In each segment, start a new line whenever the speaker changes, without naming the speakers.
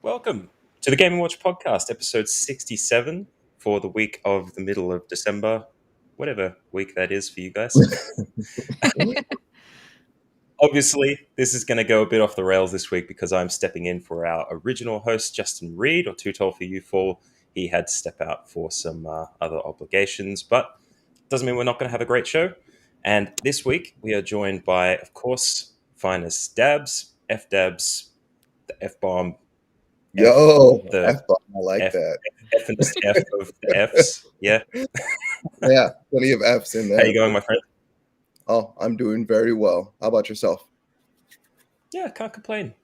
Welcome to the Game & Watch podcast, episode 67 for the week of the middle of December, whatever week that is for you guys. Obviously, this is going to go a bit off the rails this week because I'm stepping in for our original host, Justin Reed, or Too Tall for You Fall. He had to step out for some other obligations, but doesn't mean we're not going to have a great show. And this week, we are joined by, of course, finest Dabs, F-Dabs, the F-Bomb,
Yo,
the
F-bomb, I like that.
F and F of the Fs. Yeah.
Yeah, plenty of Fs in there.
How you going, my friend?
Oh, I'm doing very well. How about yourself?
Yeah, can't complain.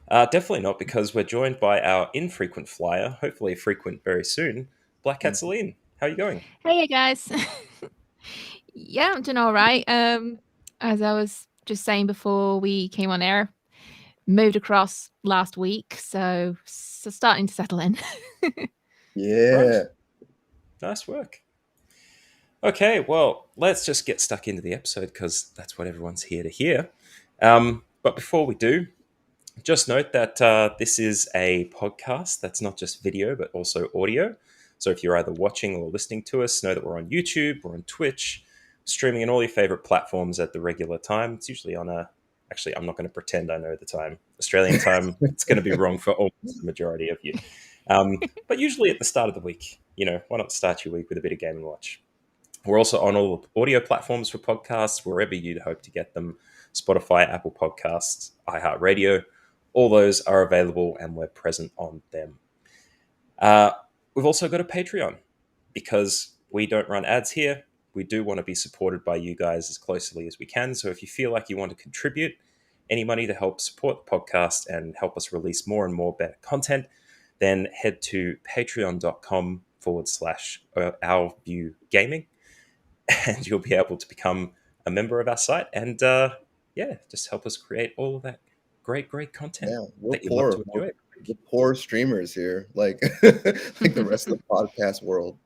Definitely not, because we're joined by our infrequent flyer, hopefully frequent very soon, Black Cat Celine. How are you going?
Hey guys. Yeah, I'm doing all right. As I was just saying before we came on air, moved across last week, so starting to settle in.
Yeah.
Right. Nice work. Okay, well, let's just get stuck into the episode because that's what everyone's here to hear. But before we do, just note that this is a podcast that's not just video, but also audio. So if you're either watching or listening to us, know that we're on YouTube, we're on Twitch, streaming on all your favorite platforms at the regular time. It's usually on actually, I'm not going to pretend I know the time. Australian time, it's going to be wrong for almost the majority of you. But usually at the start of the week, why not start your week with a bit of Game & Watch? We're also on all audio platforms for podcasts, wherever you'd hope to get them. Spotify, Apple Podcasts, iHeartRadio. All those are available and we're present on them. We've also got a Patreon because we don't run ads here. We do want to be supported by you guys as closely as we can. So if you feel like you want to contribute any money to help support the podcast and help us release more and more better content, then head to patreon.com/OurViewGaming and you'll be able to become a member of our site and just help us create all of that great content that you love to enjoy.
We're poor streamers here, like the rest of the podcast world.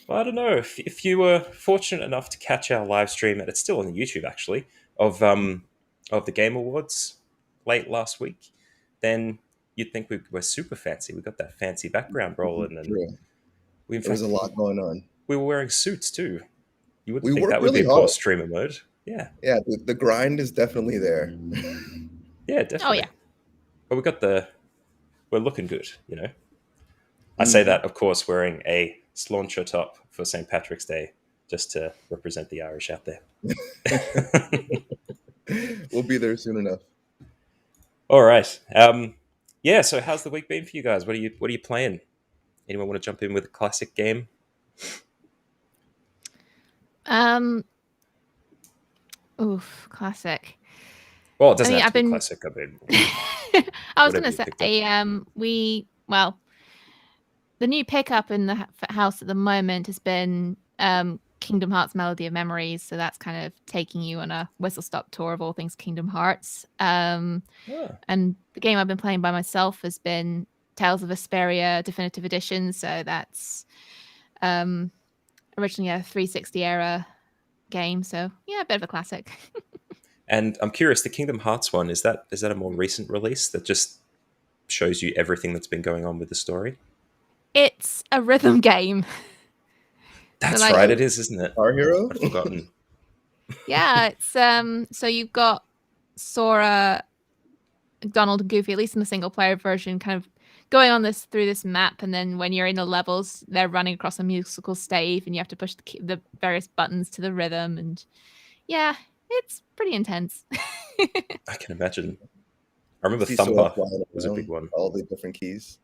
Well, I don't know if you were fortunate enough to catch our live stream, and it's still on YouTube actually, of the Game Awards late last week, then you'd think we're super fancy. We got that fancy background rolling, and
there was a lot going on.
We were wearing suits too. You wouldn't think that would be poor streamer mode. Yeah.
Yeah, the grind is definitely there.
Yeah, definitely.
Oh yeah.
But we're looking good, I say that, of course, wearing a sláinte top for St. Patrick's Day, just to represent the Irish out there.
We'll be there soon enough.
All right. So how's the week been for you guys? What are you playing? Anyone want to jump in with a classic game?
Classic.
Well, it doesn't have to be classic. I mean,
I was going to say, the new pickup in the house at the moment has been Kingdom Hearts Melody of Memories. So that's kind of taking you on a whistle-stop tour of all things Kingdom Hearts. And the game I've been playing by myself has been Tales of Vesperia Definitive Edition. So that's originally a 360 era game. So yeah, a bit of a classic.
And I'm curious, the Kingdom Hearts one, is that a more recent release that just shows you everything that's been going on with the story?
It's a rhythm game.
That's right, it is, isn't it?
Our Hero?
I'd forgotten.
Yeah, it's so you've got Sora, Donald, and Goofy, at least in the single player version, kind of going on through this map, and then when you're in the levels, they're running across a musical stave, and you have to push the various buttons to the rhythm, and yeah, it's pretty intense.
I can imagine. I remember Thumper was a big one.
All the different keys.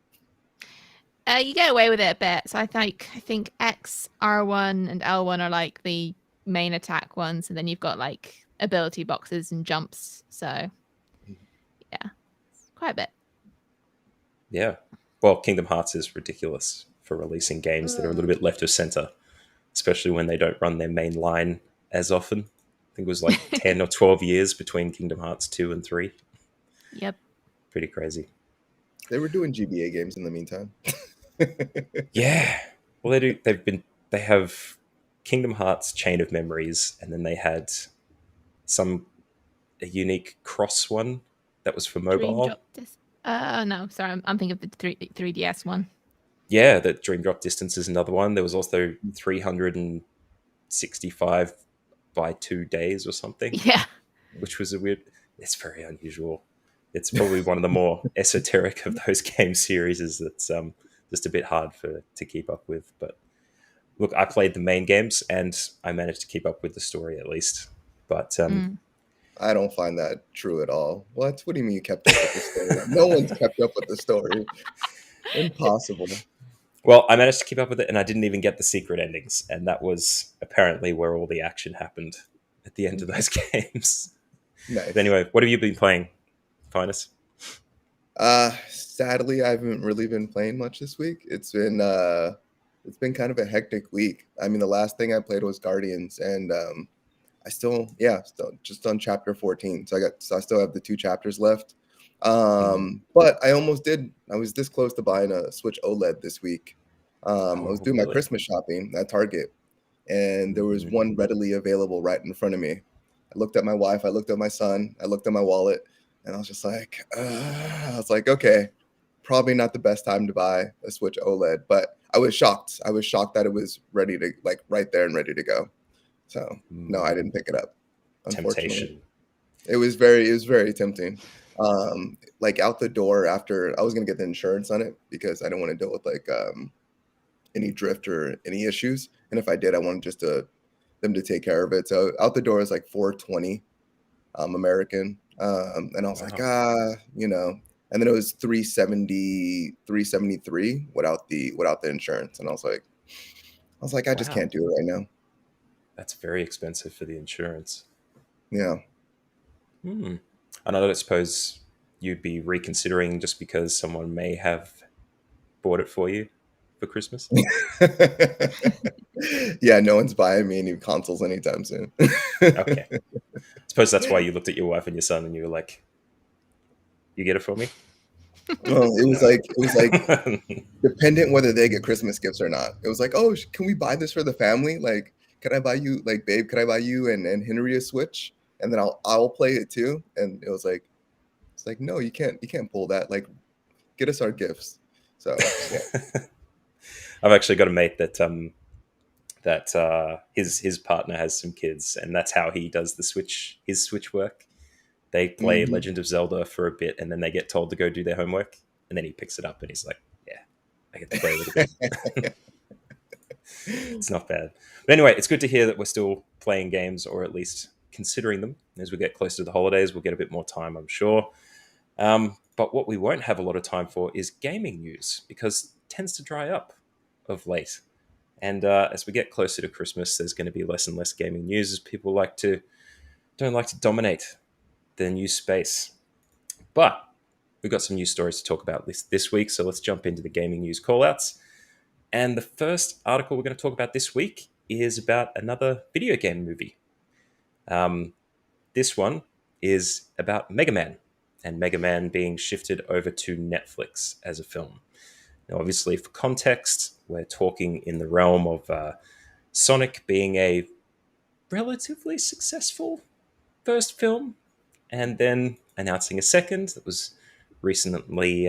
You get away with it a bit. So I think X, R1, and L1 are like the main attack ones, and then you've got like ability boxes and jumps. So yeah, quite a bit.
Yeah. Well, Kingdom Hearts is ridiculous for releasing games that are a little
Mm.
bit left of center, especially when they don't run their main line as often. I think it was like 10 or 12 years between Kingdom Hearts 2 and 3.
Yep.
Pretty crazy.
They were doing GBA games in the meantime.
Yeah. Well, they do. They have Kingdom Hearts Chain of Memories, and then they had some a unique cross one that was for
Dream
mobile.
Drop this. No, sorry, I'm thinking of the 3DS one.
Yeah, that Dream Drop Distance is another one. There was also 365 by 2 days or something,
Yeah.
which was a weird. It's very unusual. It's probably one of the more esoteric of those game series. That's just a bit hard for to keep up with. But look, I played the main games and I managed to keep up with the story at least. But
Mm.
I don't find that true at all. What? What do you mean you kept up with the story? No one's kept up with the story. Impossible.
well, I managed to keep up with it, and I didn't even get the secret endings, and that was apparently where all the action happened at the end of
Okay.
those games. But
Nice.
anyway, what have you been playing, Finest?
Sadly, I haven't really been playing much this week. It's been kind of a hectic week. I mean, the last thing I played was Guardians, and still just on chapter 14. So I still have the two chapters left.
Mm.
But I almost did. I was this close to buying a Switch OLED this week. I was
Oh,
doing my
really?
Christmas shopping at Target, and there was
Mm.
one readily available right in front of me. I looked at my wife, I looked at my son, I looked at my wallet, and I was just like, I was like, okay, probably not the best time to buy a Switch OLED, but I was shocked. I was shocked that it was ready to like right there and ready to go. So no, I
Mm.
didn't pick it up, unfortunately.
Temptation.
It was very tempting. Like out the door after I was gonna get the insurance on it because I didn't want to deal with like any drift or any issues. And if I did, I wanted just to them to take care of it. So out the door is like 420 American. And I was like,
Wow.
and then it was 370, 373 without the insurance. And I was like, I just
Wow.
can't do it right now.
That's very expensive for the insurance.
Yeah.
Hmm. And I don't suppose you'd be reconsidering just because someone may have bought it for you for Christmas.
Yeah, no one's buying me any consoles anytime soon.
Okay. Suppose that's why you looked at your wife and your son and you were like, "You get it for me?"
Well,
No.
it was like dependent whether they get Christmas gifts or not. It was like, oh, can we buy this for the family? Like, can I buy you, like, babe, can I buy you and Henry a Switch? And then I'll play it too. And it's like, no, you can't pull that. Like, get us our gifts. So yeah.
I've actually got a mate that his partner has some kids, and that's how he does his Switch work. They play
Mhm.
Legend of Zelda for a bit, and then they get told to go do their homework, and then he picks it up and he's like, "Yeah, I get to play a little bit." It's not bad. But anyway, it's good to hear that we're still playing games, or at least considering them. As we get closer to the holidays, we'll get a bit more time, I'm sure. But what we won't have a lot of time for is gaming news because it tends to dry up of late. And as we get closer to Christmas, there's going to be less and less gaming news as people don't like to dominate the news space. But we've got some news stories to talk about this week, so let's jump into the gaming news callouts. And the first article we're going to talk about this week is about another video game movie. Um, this one is about Mega Man, and Mega Man being shifted over to Netflix as a film. Now, obviously, for context, we're talking in the realm of Sonic being a relatively successful first film, and then announcing a second that was recently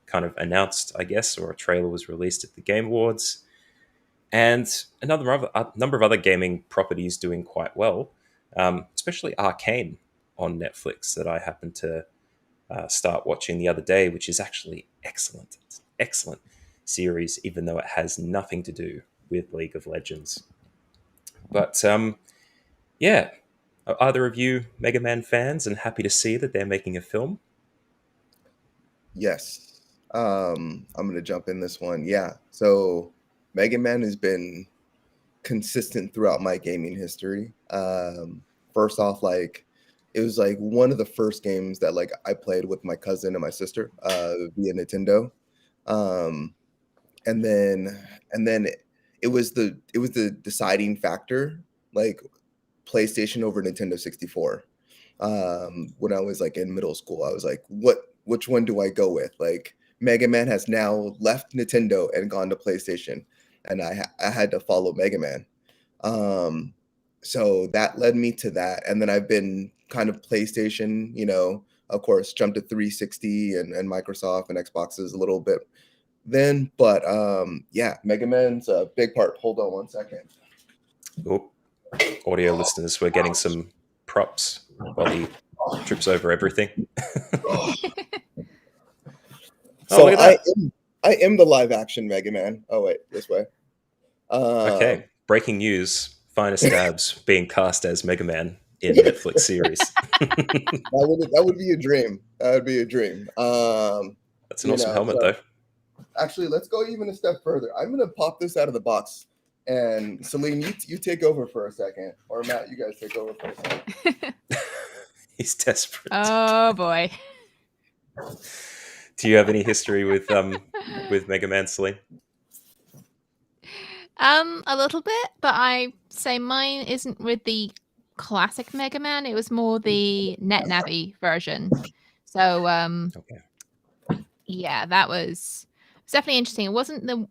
kind of announced, I guess, or a trailer was released at the Game Awards, and a number of other gaming properties doing quite well, especially Arcane on Netflix that I happened to start watching the other day, which is actually excellent. It's an excellent series, even though it has nothing to do with League of Legends. But yeah, are either of you Mega Man fans and happy to see that they're making a film?
Yes. I'm gonna jump in this one. Yeah. So Mega Man has been consistent throughout my gaming history. First off, like it was like one of the first games that like I played with my cousin and my sister via Nintendo. Um, and then it was the deciding factor, like PlayStation over Nintendo 64. When I was like in middle school, I was like, which one do I go with? Like Mega Man has now left Nintendo and gone to PlayStation, and I had to follow Mega Man. Um, so that led me to that, and then I've been kind of PlayStation, of course, jumped to 360 and Microsoft and Xboxes a little bit then, but yeah, Mega Man's a big part. Hold on one second.
Oh, audio listeners, we're getting some props while he trips over everything. Oh,
So
look at that.
I am the live action Mega Man. Oh wait, this way.
Okay,
Um,
breaking news. Finest Stabs being cast as Mega Man in Netflix series.
that would be a dream. That would be a dream.
That's an awesome helmet,
So
though.
actually, let's go even a step further. I'm gonna pop this out of the box, and Celine, you take over for a second, or Matt, you guys take over for a second.
He's desperate.
Oh boy.
Do you have any history with Mega Man, Celine?
A little bit, but I say mine isn't with the classic Mega Man. It was more the NetNavi version. So
Okay.
yeah, that was definitely interesting. It wasn't the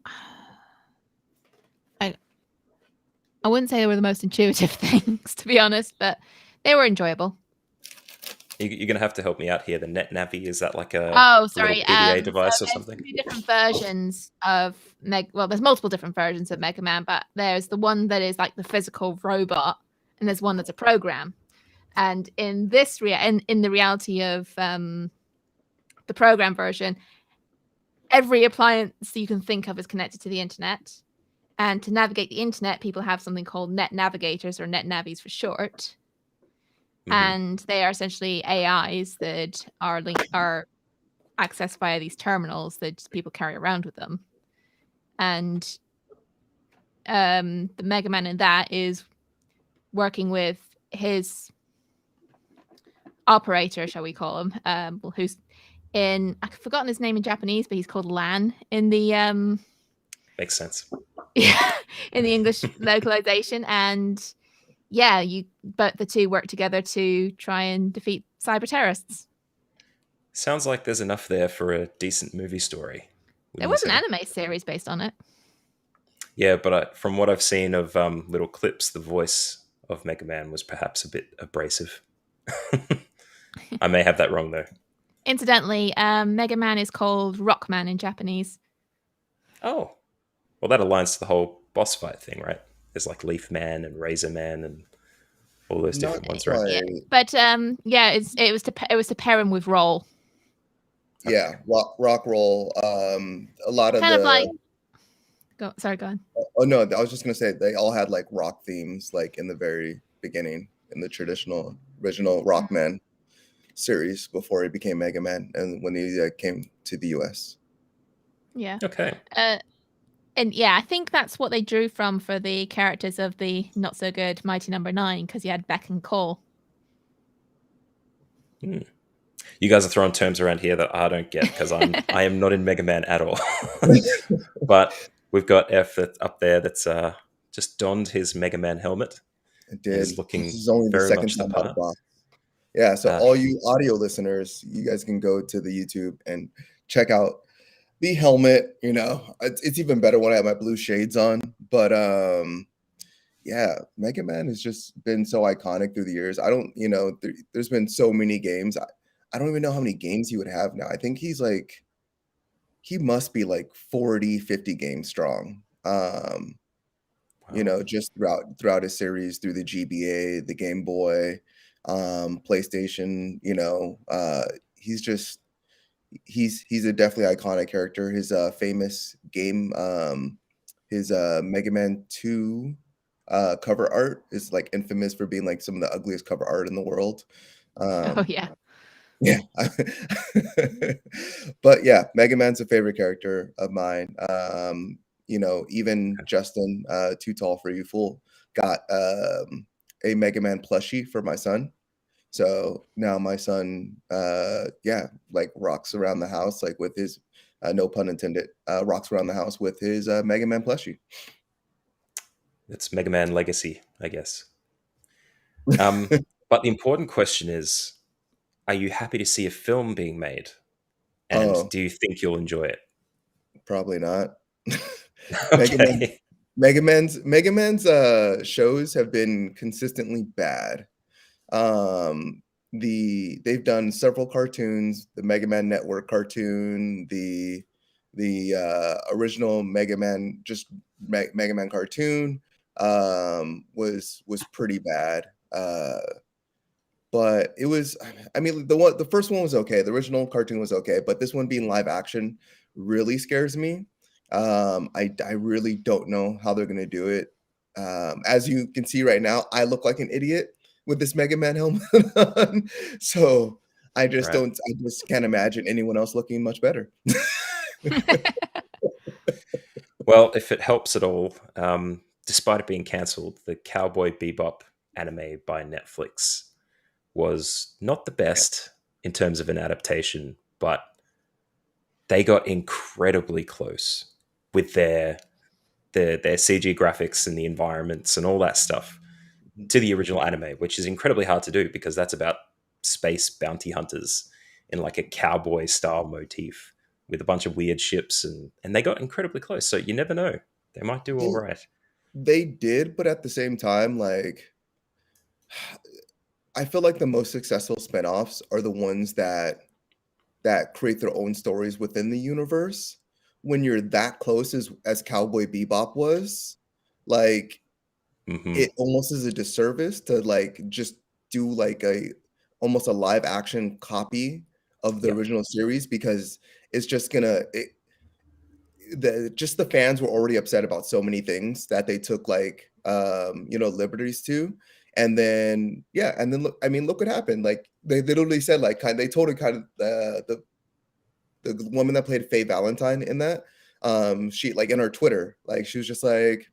I wouldn't say they were the most intuitive things, to be honest, but they were enjoyable.
You're gonna have to help me out here. The NetNavi, is that like a
Oh,
little
sorry.
PDA
So
device or
there's
something?
two different versions of Well, there's multiple different versions of Mega Man, but there's the one that is like the physical robot, and there's one that's a program. And in this in the reality of the program version, every appliance you can think of is connected to the internet. And to navigate the internet, people have something called net navigators, or net navis for short. And they are essentially AIs that are accessed via these terminals that people carry around with them. And the Mega Man in that is working with his operator, shall we call him, who's I've forgotten his name in Japanese, but he's called Lan in the
Makes sense.
in the English localization. And yeah, but the two work together to try and defeat cyber terrorists.
Sounds like there's enough there for a decent movie story.
There was an anime series based on it.
Yeah, but from what I've seen of little clips, the voice of Mega Man was perhaps a bit abrasive. I may have that wrong, though.
Incidentally, Mega Man is called Rockman in Japanese.
Oh, well, that aligns to the whole boss fight thing, right? There's like Leaf Man and Razor Man and all those different ones, right?
Yeah. But yeah, it was to pair him with Roll.
Yeah, rock roll. A lot of
kind
the.
Of like. Go on.
Oh no, I was just gonna say they all had like rock themes, like in the very beginning in the traditional original Rockman series before he became Mega Man, and when he came to the US.
Yeah.
Okay.
And yeah, I think that's what they drew from for the characters of the not so good Mighty Number 9, because you had Beck and Cole.
You guys are throwing terms around here that I don't get because I am not in Mega Man at all. But we've got F that's up there that's just donned his Mega Man helmet.
It did.
Is looking
this is only the
very
second
much the
time out
part.
of box. Yeah, so all you audio listeners, you guys can go to the YouTube and check out the helmet. It's even better when I have my blue shades on. But yeah, Mega Man has just been so iconic through the years. I don't, there's been so many games. I don't even know how many games he would have now. I think he must be like 40, 50 games strong.
Wow.
Just throughout his series, through the GBA, the Game Boy, PlayStation, he's a definitely iconic character. His famous game, his Mega Man 2 cover art is like infamous for being like some of the ugliest cover art in the world.
Oh yeah.
Yeah. But yeah, Mega Man's a favorite character of mine. Even Justin, Too Tall for You Fool, got a Mega Man plushie for my son. So now my son, yeah, like rocks around the house, like with his, no pun intended, rocks around the house with his Mega Man plushie.
It's Mega Man Legacy, I guess. Um, but the important question is, are you happy to see a film being made? And
Oh,
do you think you'll enjoy it?
probably not. Mega Man,
Okay.
Mega Man's shows have been consistently bad. They've done several cartoons, the Mega Man Network cartoon, the original Mega Man, just Mega Man cartoon, was pretty bad. But it was, I mean, the first one was okay. The original cartoon was okay, but this one being live action really scares me. I really don't know how they're gonna do it. As you can see right now, I look like an idiot with this Mega Man helmet on. So
Right.
I just can't imagine anyone else looking much better.
Well, if it helps at all, despite it being cancelled, the Cowboy Bebop anime by Netflix was not the
Yeah.
best in terms of an adaptation, but they got incredibly close with their CG graphics and the environments and all that stuff to the original anime, which is incredibly hard to do because that's about space bounty hunters in like a cowboy style motif with a bunch of weird ships, and they got incredibly close. So you never know. They might do all
They
right.
they did, but at the same time, like I feel like the most successful spinoffs are the ones that create their own stories within the universe. When you're that close as Cowboy Bebop was, like
Hmm.
it almost is a disservice to like just do like a almost a live action copy of the
Yep.
original series because it's just gonna the fans were already upset about so many things that they took like liberties to. And then yeah, and then look, I mean, look what happened. Like they literally said like they told it kind of the woman that played Faye Valentine in that, she like in her Twitter, like she was just like,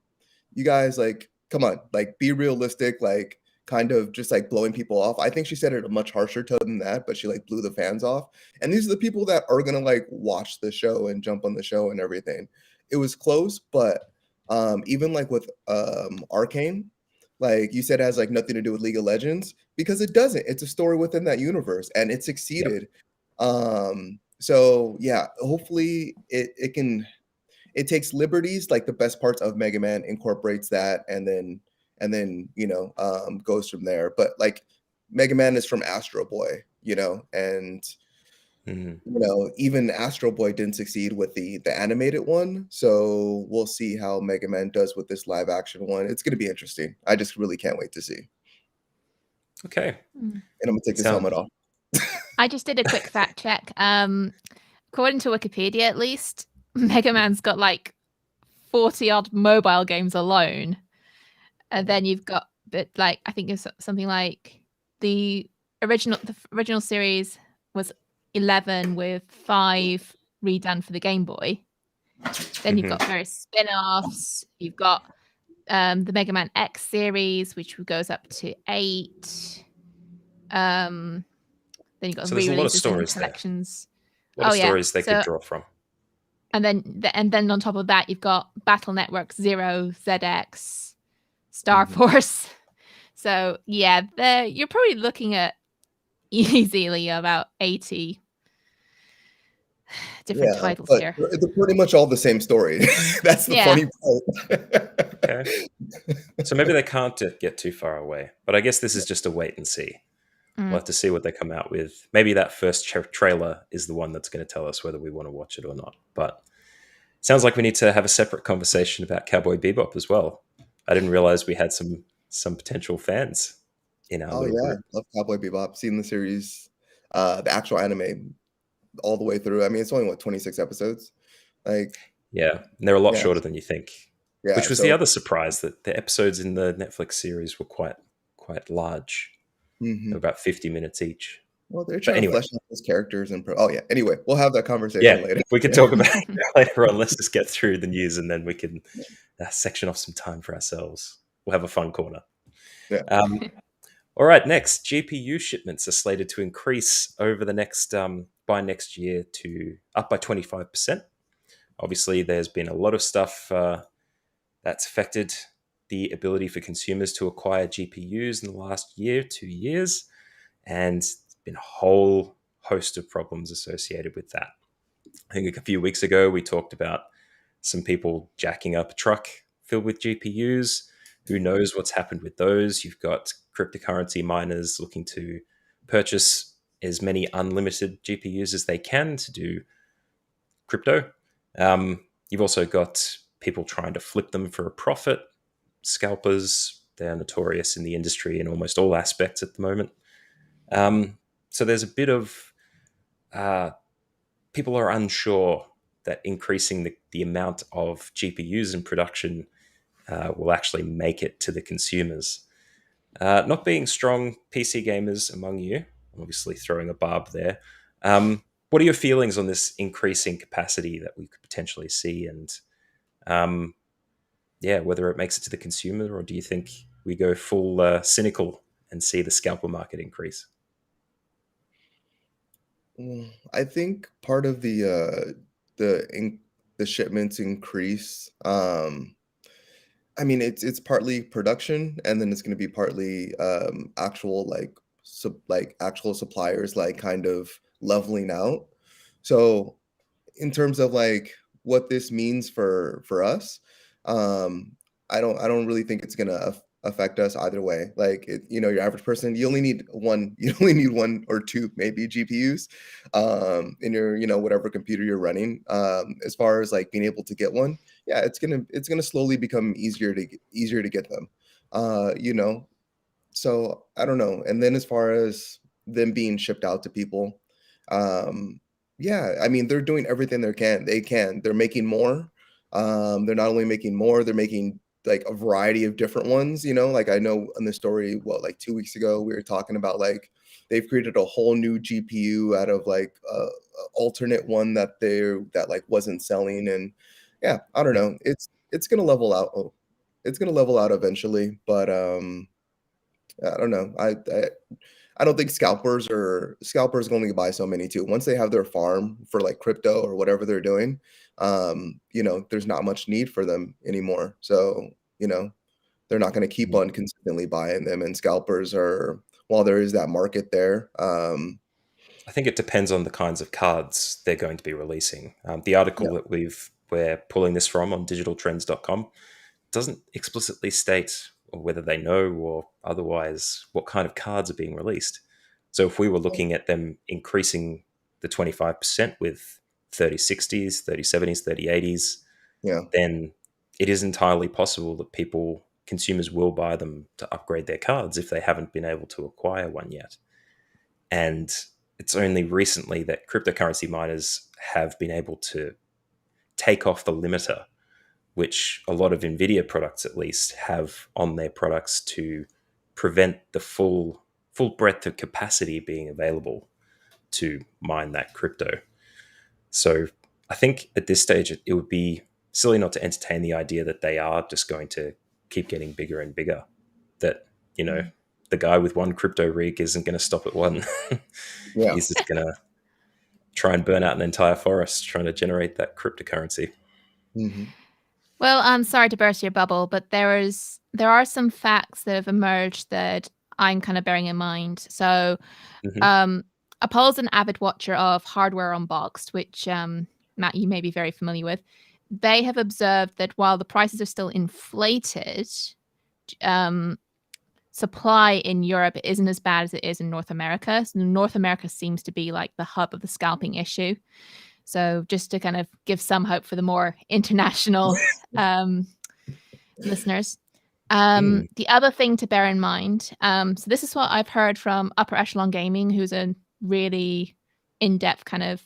"You guys, like, come on, like, be realistic." Like, kind of just like blowing people off. I think she said it a much harsher tone than that, but she like blew the fans off. And these are the people that are gonna like watch the show and jump on the show and everything. It was close, but even like with Arcane, like you said, it has like nothing to do with League of Legends because it doesn't. It's a story within that universe, and it
Yep.
succeeded. So yeah, hopefully it takes liberties, like the best parts of Mega Man, incorporates that, and then goes from there. But like Mega Man is from Astro Boy, and
Hmm.
even Astro Boy didn't succeed with the animated one. So we'll see how Mega Man does with this live action one. It's gonna be interesting. I just really can't wait to see.
Okay.
Mm.
And I'm gonna take this
Sound.
helmet off.
I just did a quick fact check. According to Wikipedia, at least, Mega Man's got like 40 odd mobile games alone. And then you've got, but like, I think it's something like the original series was 11 with 5 redone for the Game Boy. Then you've
Hmm.
got various spin-offs. You've got the Mega Man X series, which goes up to 8. Then you've got
So there's a lot of
re-releases and
stories there.
collections.
A lot
Oh
of
yeah.
stories they could
So
draw from.
and then on top of that, you've got Battle Network Zero, ZX, Star
Mhm.
Force. So yeah, you're probably looking at easily about 80 different
Yeah,
titles
but
here.
they're pretty much all the same story. That's the
Yeah.
funny part.
Okay. So maybe they can't get too far away. But I guess this is just a wait and see. We'll
Mm.
have to see what they come out with. Maybe that first trailer is the one that's going to tell us whether we want to watch it or not. But sounds like we need to have a separate conversation about Cowboy Bebop as well. I didn't realize we had some potential fans in our
Oh
little
yeah,
group.
love Cowboy Bebop. Seen the series, the actual anime all the way through. I mean, it's only what 26 episodes. Like,
Yeah, and they're a lot
yeah,
shorter than you think.
yeah.
Which was the
So,
other surprise that the episodes in the Netflix series were quite large. They
mhm.
were about 50 minutes each.
Well, they're
But
trying to
anyway,
flesh out those characters and oh yeah. Anyway, we'll have that
yeah,
conversation later.
we could
Yeah.
talk about it later on. Let's just get through the news, and then we can section off some time for ourselves. We'll have a fun corner.
Yeah.
All right, next, GPU shipments are slated to increase over the next by next year to up by 25%. Obviously, there's been a lot of stuff that's affected the ability for consumers to acquire GPUs in the last year, 2 years, and there's been a whole host of problems associated with that. I think a few weeks ago we talked about some people jacking up a truck filled with GPUs. Who knows what's happened with those? You've got cryptocurrency miners looking to purchase as many unlimited GPUs as they can to do crypto. You've also got people trying to flip them for a profit. Scalpers, they're notorious in the industry in almost all aspects at the moment. So there's a bit of people are unsure that increasing the amount of GPUs in production will actually make it to the consumers. Not being strong PC gamers among you, obviously throwing a barb there. What are your feelings on this increasing capacity that we could potentially see, and whether it makes it to the consumer, or do you think we go full cynical and see the scalper market increase?
I think part of the shipments increase. I mean, it's partly production, and then it's going to be partly actual actual suppliers like kind of leveling out. So in terms of like what this means for us, um, I don't really think it's gonna affect us either way. Like your average person, you only need one, you only need one or two maybe GPUs, in your whatever computer you're running. As far as like being able to get one, yeah, it's gonna slowly become easier to get them. You know, so I don't know. And then as far as them being shipped out to people, um, yeah, I mean they're doing everything they can. They're making more. They're not only making more, they're making like a variety of different ones. Like I know in the story, like 2 weeks ago, we were talking about like they've created a whole new GPU out of like a alternate one that like wasn't selling. And yeah, I don't know. It's gonna level out. Oh, it's gonna level out eventually, but I don't know. I don't think scalpers can only buy so many too. Once they have their farm for like crypto or whatever they're doing, there's not much need for them anymore. So, they're not going to keep on consistently buying them. And scalpers are, while there is that market there,
I think it depends on the kinds of cards they're going to be releasing. The article
yeah,
that we're pulling this from on digitaltrends.com doesn't explicitly state or whether they know or otherwise what kind of cards are being released. So if we were looking at them increasing the 25% with 3060s, 3070s, 3080s,
yeah,
then it is entirely possible that consumers will buy them to upgrade their cards if they haven't been able to acquire one yet. And it's only recently that cryptocurrency miners have been able to take off the limiter, which a lot of NVIDIA products at least have on their products to prevent the full breadth of capacity being available to mine that crypto. So I think at this stage it would be silly not to entertain the idea that they are just going to keep getting bigger and bigger. That, the guy with one crypto rig isn't going to stop at one.
yeah.
He's just going to try and burn out an entire forest trying to generate that cryptocurrency.
Hmm.
Well, I'm sorry to burst your bubble, but there are some facts that have emerged that I'm kind of bearing in mind. So,
Hmm.
um, Apollo's an avid watcher of Hardware Unboxed, which Matt, you may be very familiar with. They have observed that while the prices are still inflated, um, supply in Europe isn't as bad as it is in North America. So North America seems to be like the hub of the scalping issue. So just to kind of give some hope for the more international listeners. The other thing to bear in mind, so this is what I've heard from Upper Echelon Gaming, who's a really in-depth kind of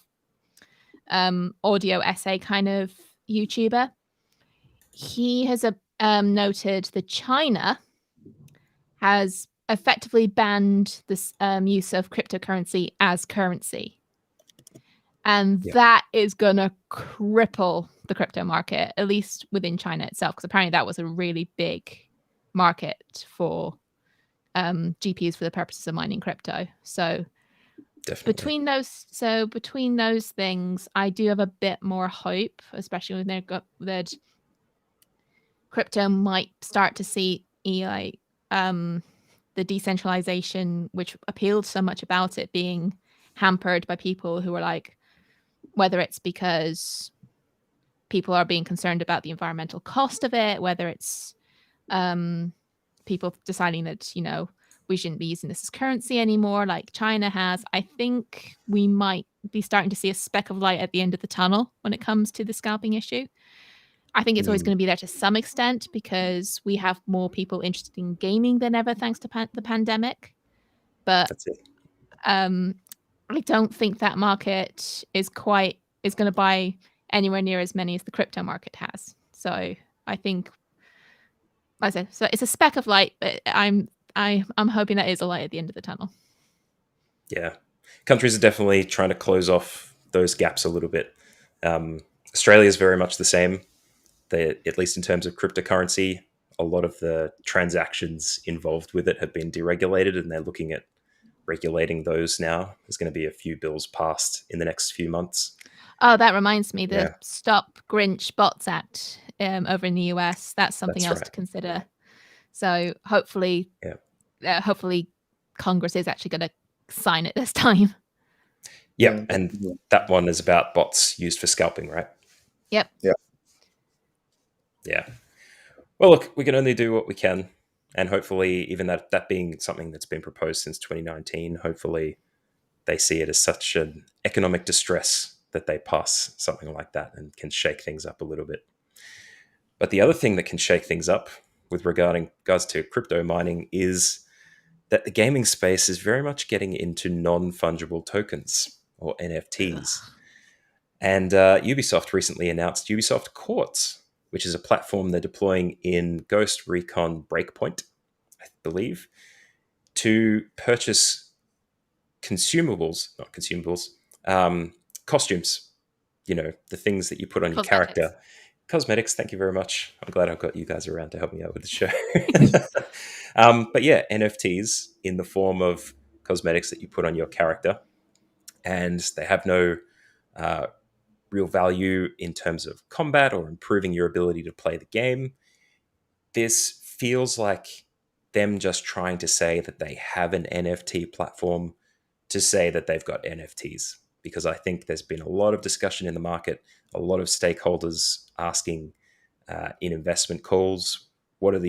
audio essay kind of YouTuber. He has noted that China has effectively banned this use of cryptocurrency as currency. And that is going to cripple the crypto market, at least within China itself, because apparently that was a really big market for GPUs for the purposes of mining crypto. So
Definitely.
between those things, I do have a bit more hope, especially when that crypto might start to see like the decentralization, which appealed so much about it, being hampered by people who are like, whether it's because people are being concerned about the environmental cost of it, whether it's people deciding that, we shouldn't be using this as currency anymore, like China has. I think we might be starting to see a speck of light at the end of the tunnel when it comes to the scalping issue. I think it's always going to be there to some extent because we have more people interested in gaming than ever thanks to the pandemic. But
That's it.
I don't think that market is going to buy anywhere near as many as the crypto market has. So I think, like I said, so it's a speck of light, but I'm hoping that is a light at the end of the tunnel.
Yeah, countries are definitely trying to close off those gaps a little bit. Australia is very much the same. At least in terms of cryptocurrency, a lot of the transactions involved with it have been deregulated, and they're looking at regulating those now. There's going to be a few bills passed in the next few months.
Oh, that reminds me, the Stop Grinch Bots Act over in the US. That's something else to consider. So hopefully, hopefully Congress is actually going to sign it this time.
Yeah, and that one is about bots used for scalping, right?
Yep.
Yeah.
Yeah. Well, look, we can only do what we can. And hopefully, even that being something that's been proposed since 2019, hopefully they see it as such an economic distress that they pass something like that and can shake things up a little bit. But the other thing that can shake things up with regards to crypto mining is that the gaming space is very much getting into non-fungible tokens or NFTs. And Ubisoft recently announced Ubisoft Quartz, which is a platform they're deploying in Ghost Recon Breakpoint, I believe, to purchase costumes, the things that you put on your character. Cosmetics, thank you very much. I'm glad I've got you guys around to help me out with the show. But yeah, NFTs in the form of cosmetics that you put on your character. And they have no real value in terms of combat or improving your ability to play the game. This feels like them just trying to say that they have an NFT platform to say that they've got NFTs, because I think there's been a lot of discussion in the market, a lot of stakeholders asking in investment calls, what are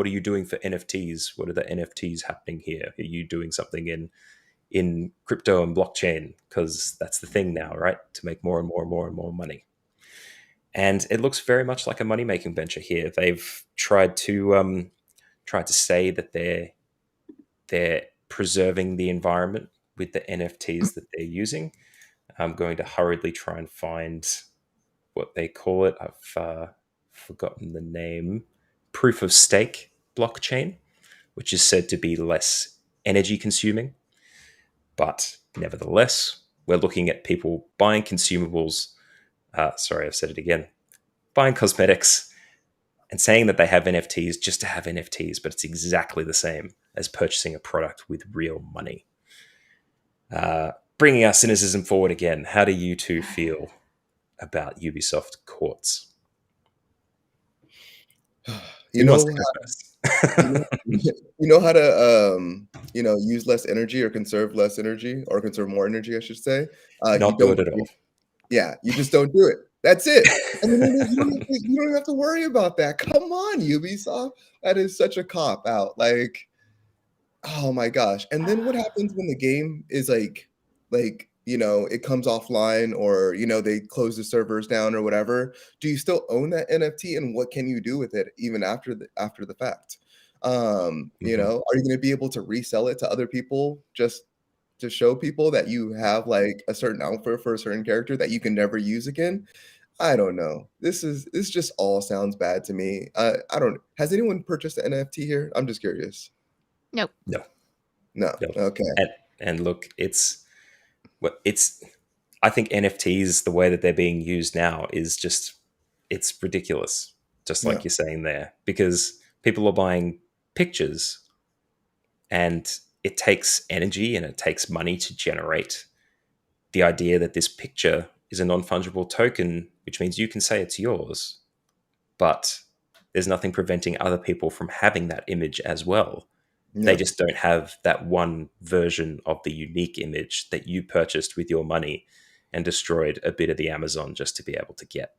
you doing for NFTs? What are the NFTs happening here? Are you doing something in crypto and blockchain? Because that's the thing now, right? To make more and more and more and more money. And it looks very much like a money-making venture here. They've tried to say that they're preserving the environment with the NFTs that they're using. I'm going to hurriedly try and find what they call it. I've forgotten the name. Proof of stake blockchain, which is said to be less energy consuming. But nevertheless, we're looking at people buying consumables. Sorry, I've said it again. Buying cosmetics and saying that they have NFTs just to have NFTs, but it's exactly the same as purchasing a product with real money. Bringing our cynicism forward again, how do you two feel about Ubisoft Quartz?
You know, you know how to use less energy or conserve less energy or conserve more energy, I should say.
Not do it at all.
Yeah, you just don't do it. That's it. I mean, you don't have to worry about that. Come on, Ubisoft. That is such a cop out. Like, oh my gosh. And then what happens when the game is like it comes offline, or they close the servers down or whatever? Do you still own that NFT, and what can you do with it even after the fact? Are you going to be able to resell it to other people just to show people that you have like a certain outfit for a certain character that you can never use again? I don't know. This just all sounds bad to me. I don't. Has anyone purchased an NFT here? I'm just curious.
Nope.
No,
No.
no.
Okay.
And look, it's. I think NFTs, the way that they're being used now, is just it's ridiculous. Just
Yeah.
like you're saying there, because people are buying pictures, and it takes energy and it takes money to generate the idea that this picture is a non-fungible token, which means you can say it's yours, but there's nothing preventing other people from having that image as well. They
Yeah.
just don't have that one version of the unique image that you purchased with your money and destroyed a bit of the Amazon just to be able to get.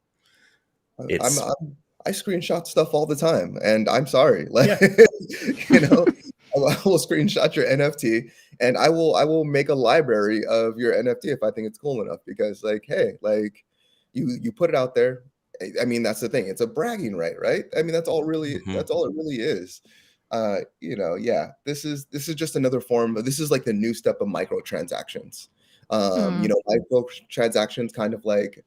I'm,
It's
I'm I screenshot stuff all the time, and I'm sorry, like
yeah,
you know, I will screenshot your NFT, and I will make a library of your NFT if I think it's cool enough. Because like, hey, like you put it out there. I mean, that's the thing. It's a bragging right, right? I mean,
mhm,
that's all it really is. Yeah, this is just another form. This is like the new step of microtransactions.
Mm.
Microtransactions kind of like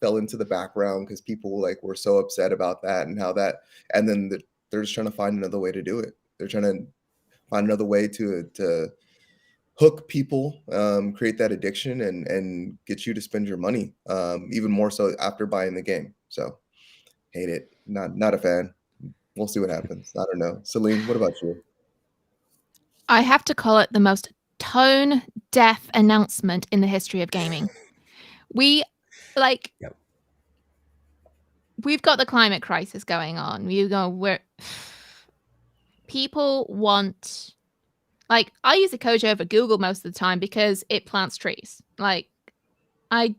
fell into the background because people like were so upset about that and how that, and then they're just trying to find another way to do it. They're trying to find another way to hook people, create that addiction, and get you to spend your money, even more so after buying the game. So hate it. Not a fan. We'll see what happens. I don't know. Celine, what about you?
I have to call it the most tone deaf announcement in the history of gaming. We like
yep,
we've got the climate crisis going on. Where people want like I use Ecosia over Google most of the time because it plants trees. Like I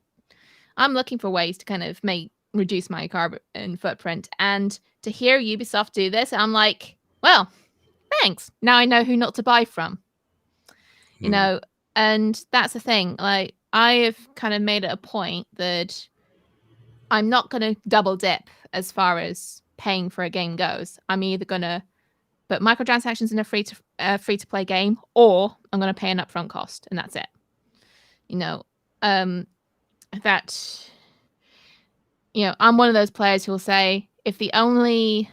I'm looking for ways to kind of reduce my carbon footprint, and to hear Ubisoft do this, I'm like, well, thanks. Now I know who not to buy from. You
mm,
know, and that's the thing. Like I have kind of made it a point that I'm not going to double dip as far as paying for a game goes. I'm either going to put microtransactions in a free to play game, or I'm going to pay an upfront cost, and that's it. You know, um, that I'm one of those players who will say if the only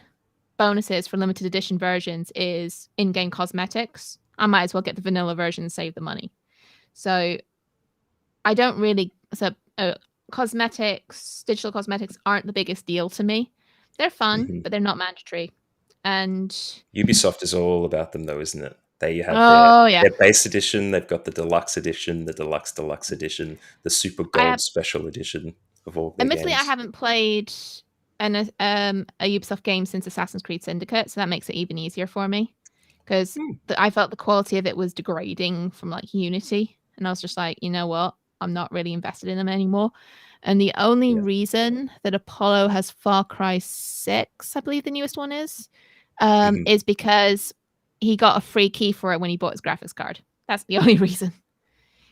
bonuses for limited edition versions is in-game cosmetics, I might as well get the vanilla version and save the money. So I don't really digital cosmetics aren't the biggest deal to me. They're fun,
mhm.
but they're not mandatory. And
Ubisoft is all about them, though, isn't it? They have
oh yeah,
their base edition. They've got the deluxe edition, the deluxe edition, the super
I
gold
have
special edition of all their
admittedly I
games.
haven't played a Ubisoft game since Assassin's Creed Syndicate, so that makes it even easier for me because
Hmm.
I felt the quality of it was degrading from like Unity, and I was just like, you know what, I'm not really invested in them anymore. And the only
Yeah.
reason that Apollo has Far Cry 6, I believe the newest one
Mhm.
is because he got a free key for it when he bought his graphics card. That's the only reason.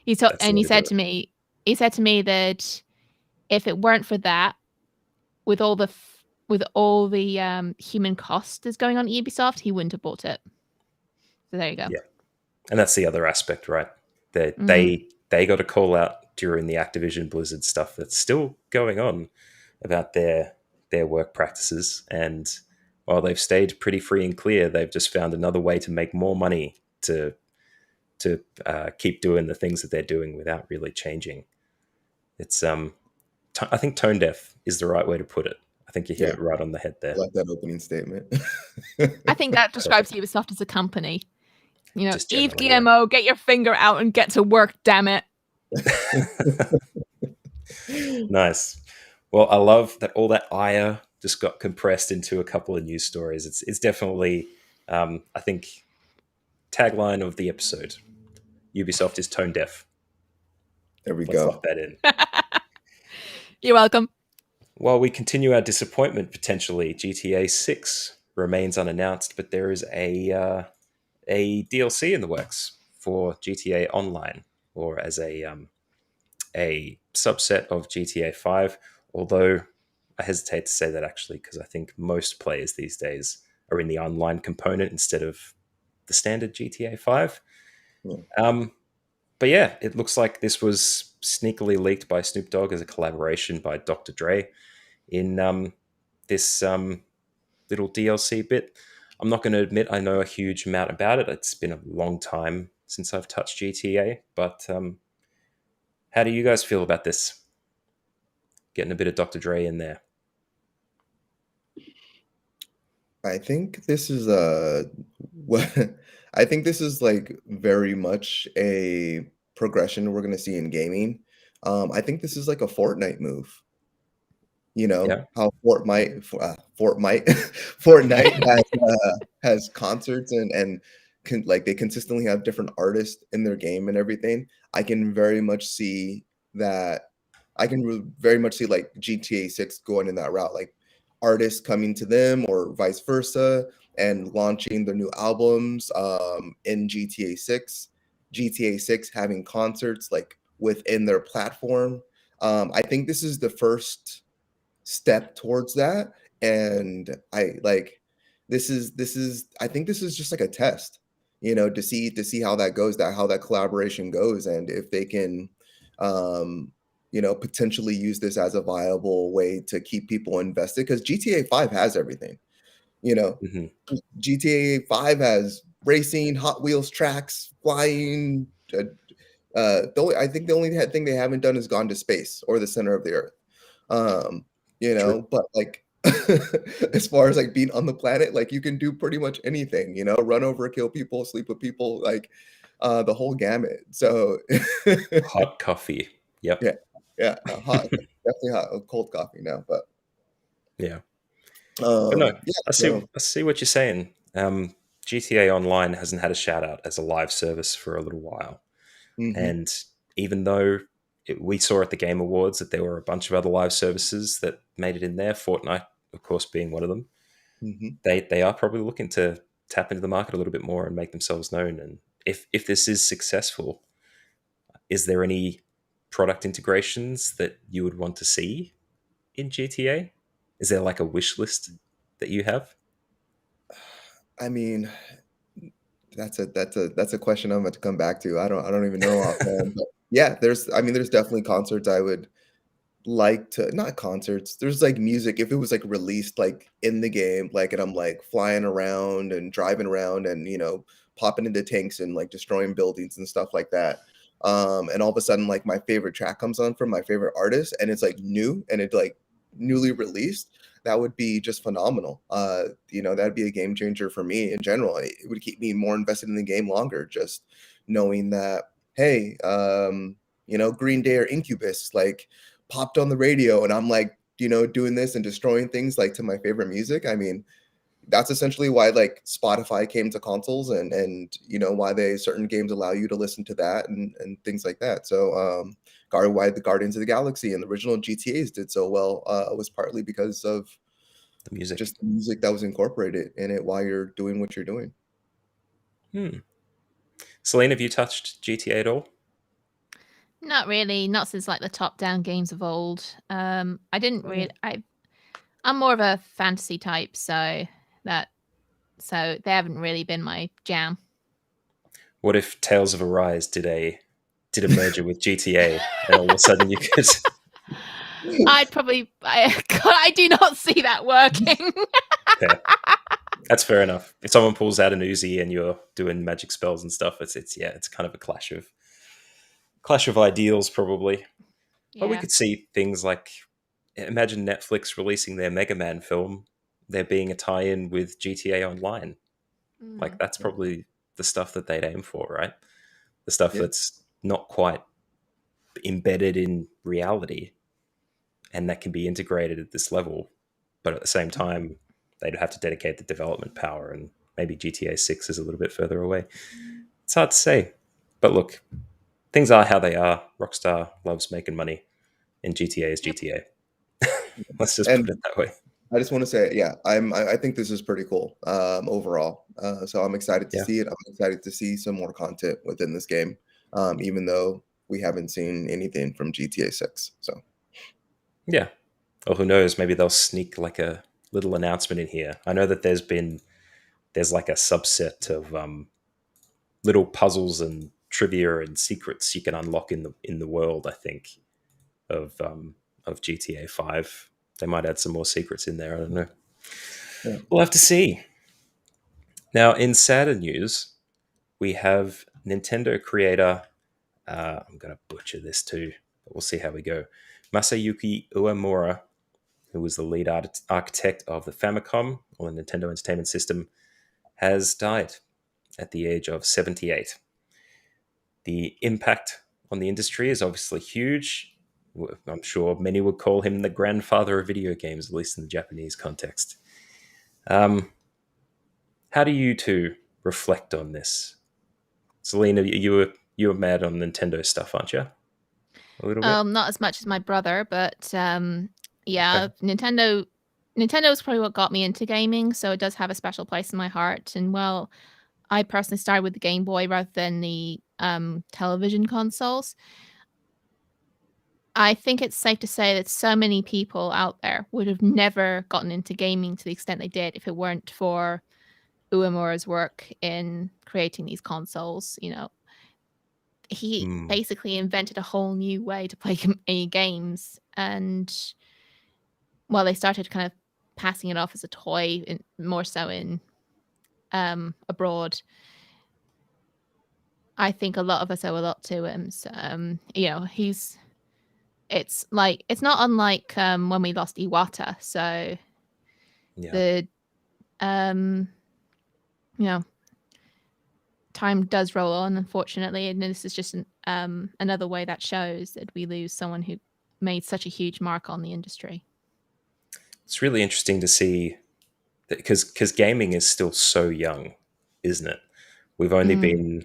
That's the way
He
to do
said
it.
to me, that if it weren't for that, with all the human cost that's going on at Ubisoft, he wouldn't have bought it. So there you go.
Yeah. And that's the other aspect, right? They
Mm.
they they got a call out during the Activision Blizzard stuff that's still going on about their work practices, and while they've stayed pretty free and clear, they've just found another way to make more money to keep doing the things that they're doing without really changing. It's I think tone deaf is the right way to put it. I think you hit
Yeah,
it right on the head
I
there.
like that opening statement.
I think that describes
Perfect.
Ubisoft as a company.
Just
Eve
generally, yeah.
Guillemot, get your finger out and get to work, damn it.
Nice. Well, I love that all that ire just got compressed into a couple of news stories. It's definitely, I think, tagline of the episode: Ubisoft is tone deaf.
There we
Let's
go.
lock that in.
You're welcome.
While we continue our disappointment, potentially GTA 6 remains unannounced, but there is a DLC in the works for GTA Online, or as a subset of GTA 5. Although I hesitate to say that actually, because I think most players these days are in the online component instead of the standard GTA 5.
Yeah.
Um, but yeah, it looks like this was sneakily leaked by Snoop Dogg as a collaboration by Dr. Dre in this little DLC bit. I'm not going to admit I know a huge amount about it. It's been a long time since I've touched GTA, but how do you guys feel about this? Getting a bit of Dr. Dre in there.
I think this is what I think this is like very much a progression we're going to see in gaming. I think this is like a Fortnite move. You know
Yeah.
how Fortnite has concerts and like they consistently have different artists in their game and everything. I can very much see that. I can very much see like GTA 6 going in that route, like artists coming to them or vice versa and launching their new albums in GTA 6. GTA 6 having concerts like within their platform. I think this is the first step towards that, and I like this is I think this is just like a test, to see how that goes, that how that collaboration goes, and if they can potentially use this as a viable way to keep people invested, because GTA 5 has everything. you know
Hmm.
GTA 5 has racing, Hot Wheels tracks, flying. I think the only thing they haven't done is gone to space or the center of the earth. um
True.
but like as far as like being on the planet, like you can do pretty much anything, run over, kill people, sleep with people, like the whole gamut. So
Hot coffee. Yep.
yeah, yeah, hot, definitely hot, cold coffee now, but
Yeah. But no,
yeah,
I see.
so
I see what you're saying. GTA Online hasn't had a shout out as a live service for a little while,
hmm
and even though we saw at the Game Awards that there were a bunch of other live services that made it in there, Fortnite, of course, being one of them,
hmm
they are probably looking to tap into the market a little bit more and make themselves known. And if this is successful, is there any product integrations that you would want to see in GTA? Is there like a wish list that you have?
I mean, that's a question I'm going to come back to. I don't even know offhand, but yeah, there's definitely concerts I would like to, not concerts, there's like music if it was like released like in the game, like, and I'm like flying around and driving around and popping into tanks and like destroying buildings and stuff like that. And all of a sudden like my favorite track comes on from my favorite artist and it's like new and it like newly released. That would be just phenomenal. That'd be a game changer for me in general. It would keep me more invested in the game longer, just knowing that, hey, Green Day or Incubus like popped on the radio and I'm like, doing this and destroying things like to my favorite music. I mean, that's essentially why like Spotify came to consoles and why they certain games allow you to listen to that and things like that. So why the Guardians of the Galaxy and the original GTAs did so well was partly because of
The music.
just the music that was incorporated in it while you're doing what you're doing.
Hmm. Celine, have you touched GTA at all?
Not really, not since like the top-down games of old. I didn't
Oh, yeah.
really. I'm more of a fantasy type, that so they haven't really been my jam.
What if Tales of Arise did a merger with GTA, and all of a sudden you could?
I'd probably. I do not see that working.
Yeah, that's fair enough. If someone pulls out an Uzi and you're doing magic spells and stuff, it's yeah, it's kind of a clash of ideals probably. But we
Yeah.
could see things like, imagine Netflix releasing their Mega Man film, there being a tie-in with GTA Online. Like
Mm.
that's probably the stuff that they'd aim for, right? The stuff
Yeah.
that's not quite embedded in reality and that can be integrated at this level, but at the same time they'd have to dedicate the development power, and maybe GTA 6 is a little bit further away. It's hard to say, but look, things are how they are. Rockstar loves making money, and GTA is
Yep.
GTA. Let's just put
And
it that way.
I just want to say, yeah, I think this is pretty cool overall. So I'm excited to
Yeah.
see it. I'm excited to see some more content within this game, even though we haven't seen anything from GTA 6. So
Yeah. Or who knows, maybe they'll sneak like a little announcement in here. I know that there's like a subset of little puzzles and trivia and secrets you can unlock in the world, I think, of GTA 5. They might add some more secrets in there. I don't know.
yeah.
We'll have to see. Now, in sadder news, we have Nintendo creator. I'm going to butcher this too, but we'll see how we go. Masayuki Uemura, who was the lead architect of the Famicom or the Nintendo Entertainment System, has died at the age of 78. The impact on the industry is obviously huge. I'm sure many would call him the grandfather of video games, at least in the Japanese context. Um, how do you two reflect on this? Selena, you were mad on Nintendo stuff, aren't you? A little bit.
Not as much as my brother, but
Okay.
yeah, Nintendo is probably what got me into gaming, so it does have a special place in my heart. And well, I personally started with the Game Boy rather than the television consoles. I think it's safe to say that so many people out there would have never gotten into gaming to the extent they did if it weren't for Uemura's work in creating these consoles. You know, he
Mm,
basically invented a whole new way to play games, and well, they started kind of passing it off as a toy, more so in abroad. I think a lot of us owe a lot to him. So, you know, it's like it's not unlike when we lost Iwata. So
yeah.
the you know, time does roll on, unfortunately, and this is just another way that shows that we lose someone who made such a huge mark on the industry.
It's really interesting to see that because gaming is still so young, isn't it? We've only
Mm.
been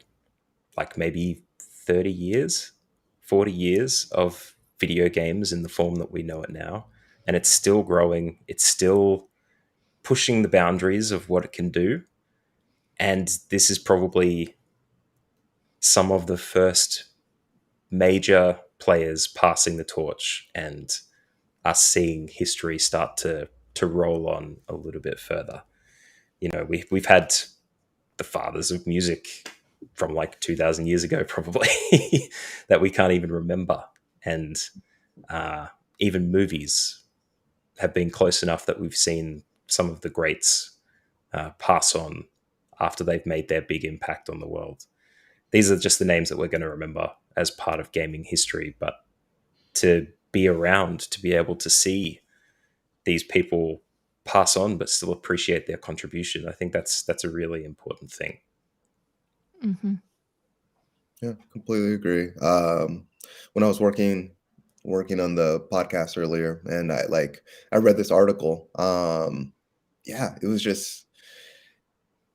like maybe 30 years, 40 years of video games in the form that we know it now. And it's still growing. It's still pushing the boundaries of what it can do. And this is probably some of the first major players passing the torch and us seeing history start to roll on a little bit further. You know, we've had the fathers of music from like 2000 years ago probably that we can't even remember, and uh, even movies have been close enough that we've seen some of the greats pass on after they've made their big impact on the world. These are just the names that we're going to remember as part of gaming history, but to be around to be able to see these people pass on but still appreciate their contribution, I think that's a really important thing.
Mm-hmm.
Yeah, completely agree. When I was working on the podcast earlier, and I read this article. Yeah, it was just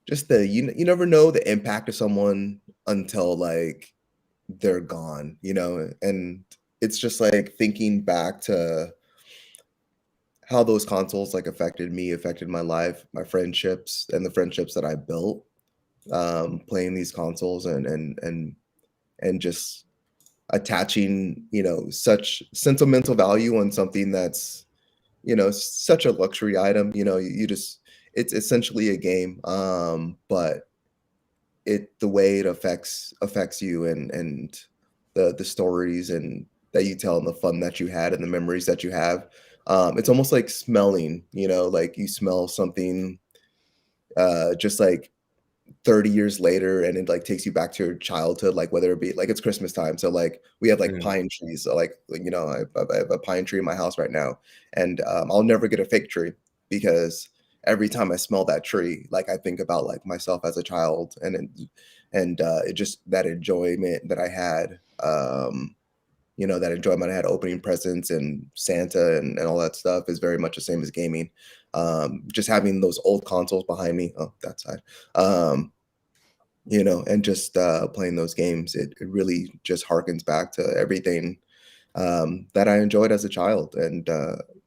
you never know the impact of someone until like they're gone, and it's just like thinking back to how those consoles like affected me, affected my life, my friendships, and the friendships that I built playing these consoles and just attaching, such sentimental value on something that's, such a luxury item. You just it's essentially a game, but the way it affects you and the stories and that you tell and the fun that you had and the memories that you have. It's almost like smelling, like you smell something just like 30 years later, and it like takes you back to your childhood, like whether it be like it's Christmas time, so like we have like
Mm.
pine trees, so like I have a pine tree in my house right now, and I'll never get a fig tree because every time I smell that tree, like I think about like myself as a child, and it just that enjoyment that I had, that enjoyment I had opening presents and Santa and all that stuff is very much the same as gaming. Just having those old consoles behind me, oh, that side. And just playing those games, it really just harkens back to everything that I enjoyed as a child. And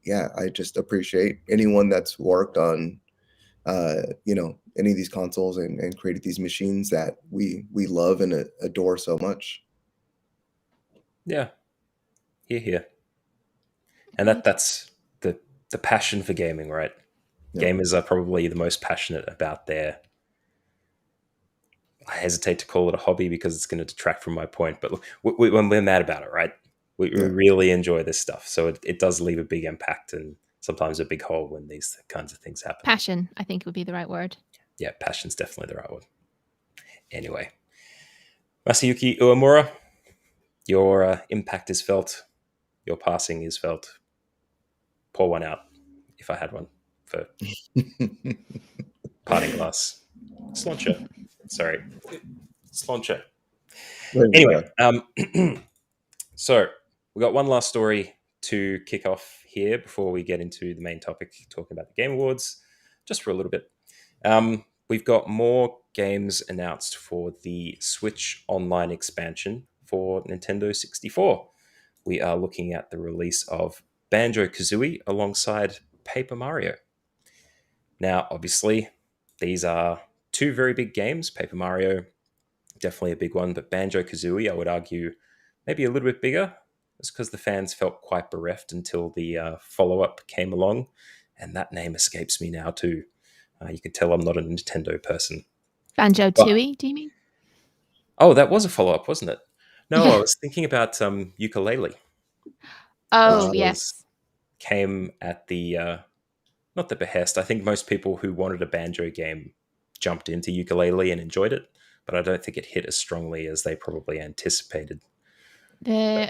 yeah, I just appreciate anyone that's worked on, any of these consoles and created these machines that we love and adore so much.
Yeah, here. And
Agreed.
that's the passion for gaming, right?
Yeah,
Gamers are probably the most passionate about their. I hesitate to call it a hobby because it's going to detract from my point, but look, when we're mad about it, right? We
yeah,
really enjoy this stuff, so it does leave a big impact and sometimes a big hole when these kinds of things happen.
Passion, I think would be the right word.
Yeah, passion's definitely the right one. Anyway, Masayuki Uemura, your impact is felt. Your passing is felt. Pour one out, if I had one, for parting glass. Slauncher. Sorry. Slauncher.
There you
Anyway,
go.
so we got one last story to kick off here before we get into the main topic, talking about the Game Awards, just for a little bit. We've got more games announced for the Switch Online expansion for Nintendo 64. We are looking at the release of Banjo Kazooie alongside Paper Mario. Now, obviously, these are two very big games. Paper Mario, definitely a big one, but Banjo Kazooie, I would argue, maybe a little bit bigger. It's because the fans felt quite bereft until the follow up came along, and that name escapes me now too. You can tell I'm not a Nintendo person.
Banjo
But
Tooie, do you mean?
oh, that was a follow up, wasn't it? No, I
Yeah.
was thinking about Ukulele, which
Oh,
Uh,
was
yes.
came at the not the behest. I think most people who wanted a banjo game jumped into Ukulele and enjoyed it, but I don't think it hit as strongly as they probably anticipated.
The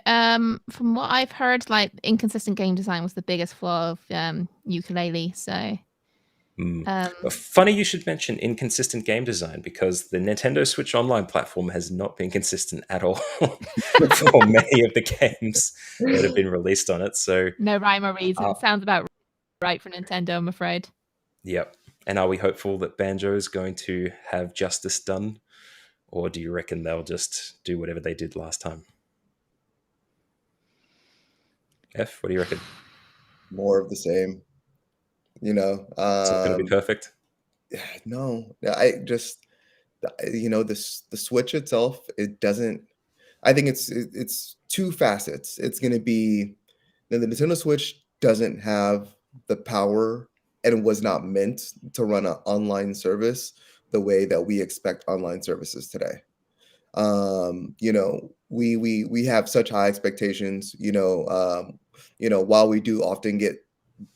from what I've heard, like inconsistent game design was the biggest flaw of ukulele. So
Mm.
um
Funny you should mention inconsistent game design because the Nintendo Switch Online platform has not been consistent at all for many of the games that have been released on it. So,
no rhyme or reason.
uh,
Sounds about right for Nintendo, I'm afraid.
yep. And are we hopeful that Banjo is going to have justice done, or do you reckon they'll just do whatever they did last time? F, what do you reckon?
More of the same. You know,
It's not going to be perfect.
no, I just the Switch itself. It doesn't. I think it's two facets. It's going to be the Nintendo Switch doesn't have the power and was not meant to run an online service the way that we expect online services today. We have such high expectations. While we do often get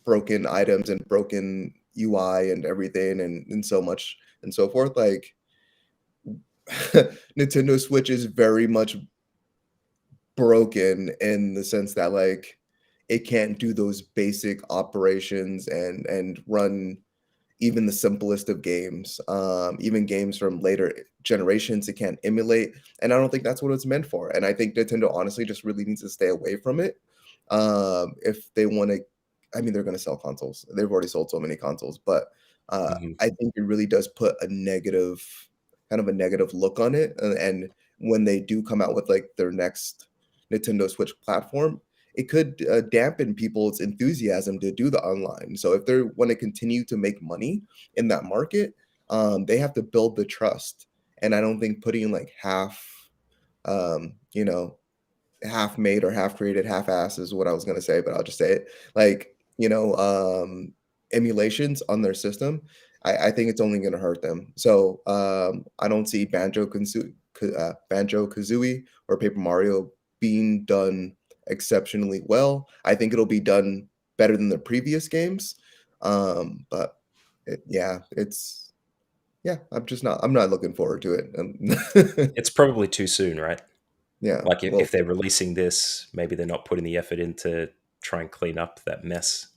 broken items and broken UI and everything and so much and so forth, like Nintendo Switch is very much broken in the sense that like it can't do those basic operations and run even the simplest of games, even games from later generations it can't emulate, and I don't think that's what it's meant for, and I think Nintendo honestly just really needs to stay away from it. If they want to, I mean, they're going to sell consoles. They've already sold so many consoles, but
Mhm.
I think it really does put kind of a negative look on it, and when they do come out with like their next Nintendo Switch platform, it could dampen people's enthusiasm to do the online. So if they want to continue to make money in that market, they have to build the trust. And I don't think putting like um, you know, half made or half created, half ass is what I was gonna say, but I'll just say it. Like, emulations on their system, I think it's only gonna hurt them. So I don't see Banjo Kazooie or Paper Mario being done exceptionally well. I think it'll be done better than the previous games. But I'm not looking forward to it.
It's probably too soon, right?
Yeah,
Like
well,
if they're releasing this, maybe they're not putting the effort in to try and clean up that mess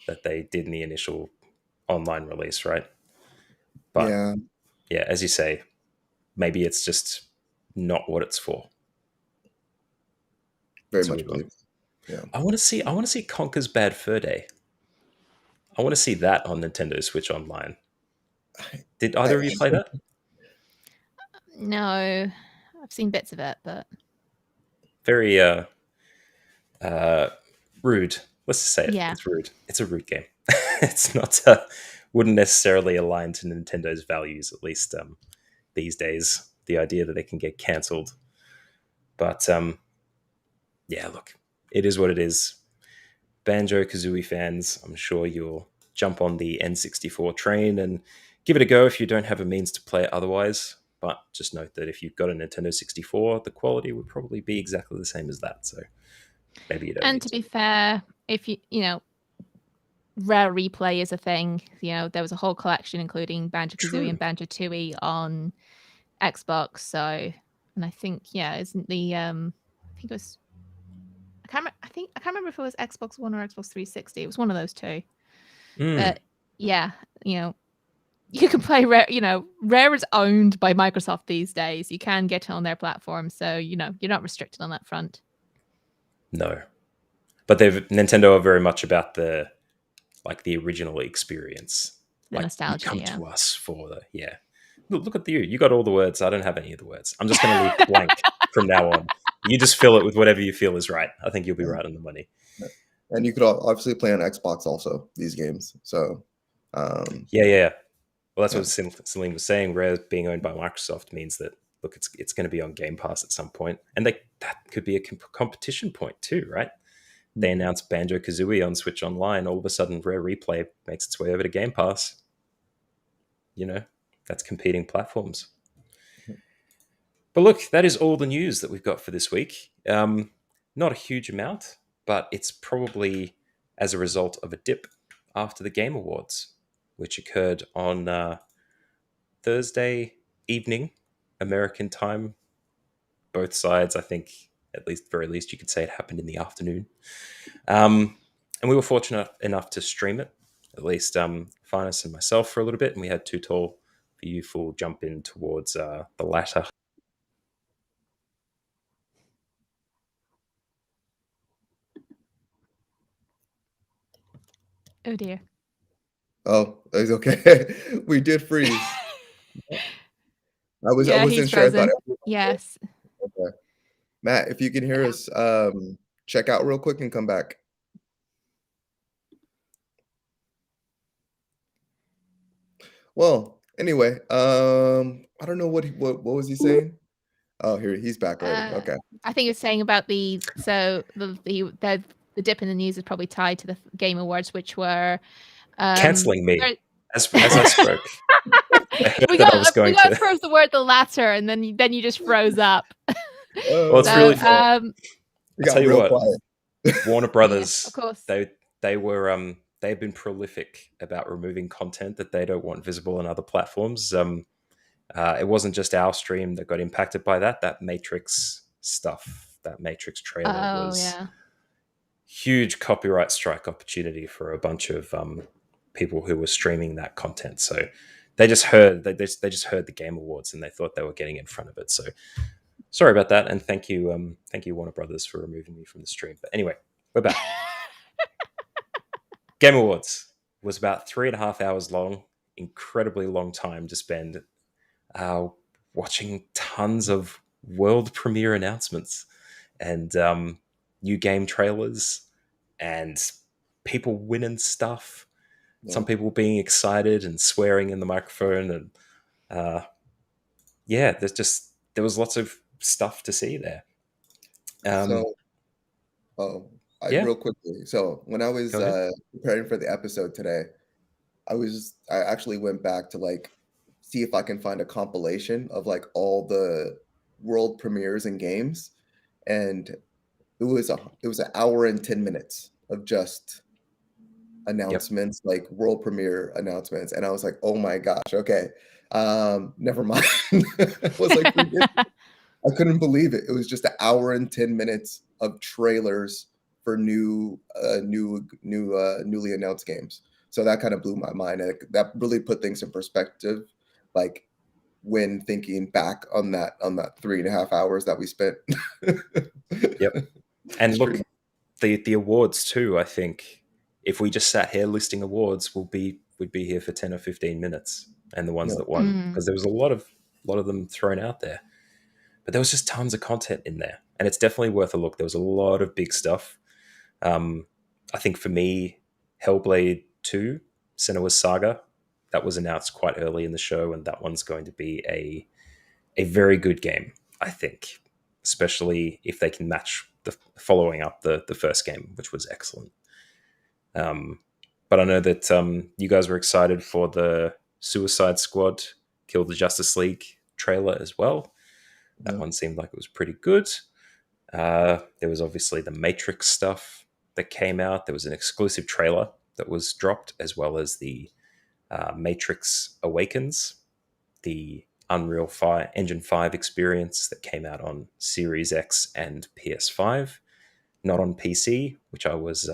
that they did in the initial online release, right? But
yeah,
yeah, as you say, maybe it's just not what it's for.
very
It's a
much
weird one.
believe. Yeah.
I want to see Conker's Bad Fur Day. I want to see that on Nintendo Switch Online. Did
I,
either of you play that?
No. I've seen bits of it, but
Very uh rude. Let's just say it.
yeah.
It's rude. It's a rude game. It's not wouldn't necessarily align to Nintendo's values, at least these days. The idea that they can get cancelled. But yeah, look, it is what it is. Banjo Kazooie fans, I'm sure you'll jump on the N64 train and give it a go if you don't have a means to play it otherwise. But just note that if you've got a Nintendo 64, the quality would probably be exactly the same as that. So maybe you don't
And
need
to
to.
be fair, if you Rare Replay is a thing. There was a whole collection including Banjo Kazooie and Banjo Tooie on Xbox. So, and I think isn't the I think it was I can't remember if it was Xbox One or Xbox 360. It was one of those two. But yeah, you can play Rare. Rare is owned by Microsoft these days. You can get it on their platform, so you're not restricted on that front.
No, but Nintendo are very much about the original experience.
The nostalgia.
You come to us for the Look at you. You got all the words. I don't have any of the words. I'm just going to leave blank from now on. You just fill it with whatever you feel is right. I think you'll be right on the money.
And you could obviously play on Xbox also, these games. So,
yeah. Well, that's what Celine was saying. Rare being owned by Microsoft means that, look, it's going to be on Game Pass at some point. And that could be a competition point too, right? They announced Banjo Kazooie on Switch Online. All of a sudden, Rare Replay makes its way over to Game Pass. That's competing platforms. But look, that is all the news that we've got for this week. Not a huge amount, but it's probably as a result of a dip after the Game Awards, which occurred on Thursday evening, American time. Both sides, I think, very least, you could say it happened in the afternoon. And we were fortunate enough to stream it, at least Finus and myself, for a little bit, and we had Too Tall for you full jump in towards the latter.
Oh dear.
Oh, it's okay. We did freeze. I wasn't sure. I thought
yes.
Okay. Matt, if you can hear us, check out real quick and come back. Well, anyway, I don't know what was he saying? Oh, here he's back already. Okay.
I think it's saying about the dip in the news is probably tied to the Game Awards, which were
canceling me as I spoke.
we got to prove the word the latter, and then you just froze up.
Well, it's really fun. I'll tell you what,
quiet.
Warner Brothers,
of course,
they've been prolific about removing content that they don't want visible on other platforms. It wasn't just our stream that got impacted by that. That Matrix stuff, that Matrix trailer was huge copyright strike opportunity for a bunch of people who were streaming that content. So they just heard the Game Awards and they thought they were getting in front of it. So sorry about that, and thank you Warner Brothers for removing me from the stream. But anyway, we're back. Game Awards was about 3.5 hours long, incredibly long time to spend watching tons of world premiere announcements and new game trailers and people winning stuff. Yeah. Some people being excited and swearing in the microphone, and there was lots of stuff to see there.
Real quickly. So when I was preparing for the episode today, I actually went back to see if I can find a compilation of all the world premieres and games, and it was an hour and 10 minutes of just announcements, world premiere announcements, and I was like, oh my gosh, okay, never mind. I was like, I couldn't believe it. It was just an hour and 10 minutes of trailers for newly announced games. So that kind of blew my mind. And that really put things in perspective, when thinking back on that 3.5 hours that we spent.
Yep. And look, the awards too, I think if we just sat here listing awards, we'd be here for 10 or 15 minutes, and the ones that won, because there was a lot of them thrown out there. But there was just tons of content in there, and it's definitely worth a look. There was a lot of big stuff. I think for me, Hellblade 2, Senua's Saga, that was announced quite early in the show, and that one's going to be a very good game, I think, especially if they can match following up the first game, which was excellent. But I know that you guys were excited for the Suicide Squad Kill the Justice League trailer as well. That one seemed like it was pretty good. There was obviously the Matrix stuff that came out. There was an exclusive trailer that was dropped, as well as the Matrix Awakens, the Unreal 5, Engine 5 experience that came out on Series X and PS5, not on PC, which I was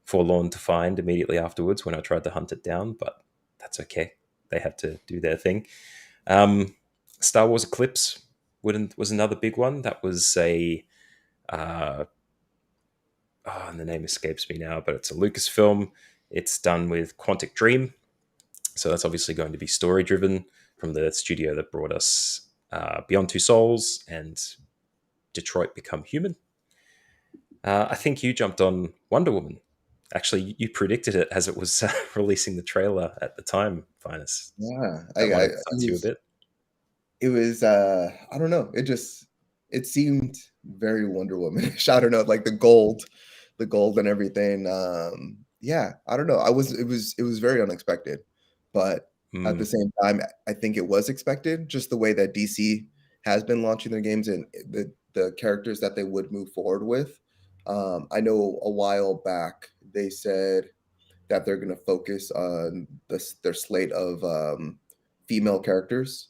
forlorn to find immediately afterwards when I tried to hunt it down, but that's okay. They had to do their thing. Um, Star Wars Eclipse was another big one. That was a uh, and the name escapes me now, but it's a Lucasfilm. It's done with Quantic Dream, so that's obviously going to be story driven from the studio that brought us Beyond Two Souls and Detroit Become Human. I think you jumped on Wonder Woman. Actually, you predicted it as it was releasing the trailer at the time, Finus.
Yeah,
That might have excited you a bit.
it was I don't know, it seemed very Wonder Womanish. I don't know, like the gold and everything. Yeah, I don't know. It was very unexpected, but at the
Mm,
same time, I think it was expected, just the way that DC has been launching their games and the characters that they would move forward with. I know a while back they said that they're going to focus on their slate of female characters.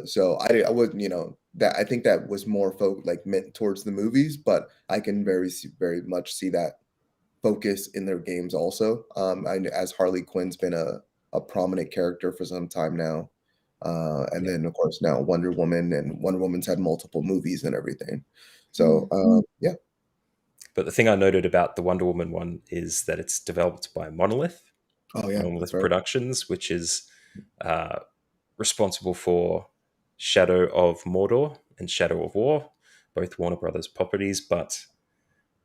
So I wouldn't, that I think that was more like meant towards the movies, but I can very much see that focus in their games also. As Harley Quinn's been a prominent character for some time now. And
yeah.
then of course now Wonder Woman, and Wonder Woman's had multiple movies and everything. So
Mm.
yeah.
But the thing I noted about the Wonder Woman one is that it's developed by
Oh yeah, that's
Monolith
right.
Productions, which is uh, responsible for Shadow of Mordor and Shadow of War, both Warner Brothers properties, but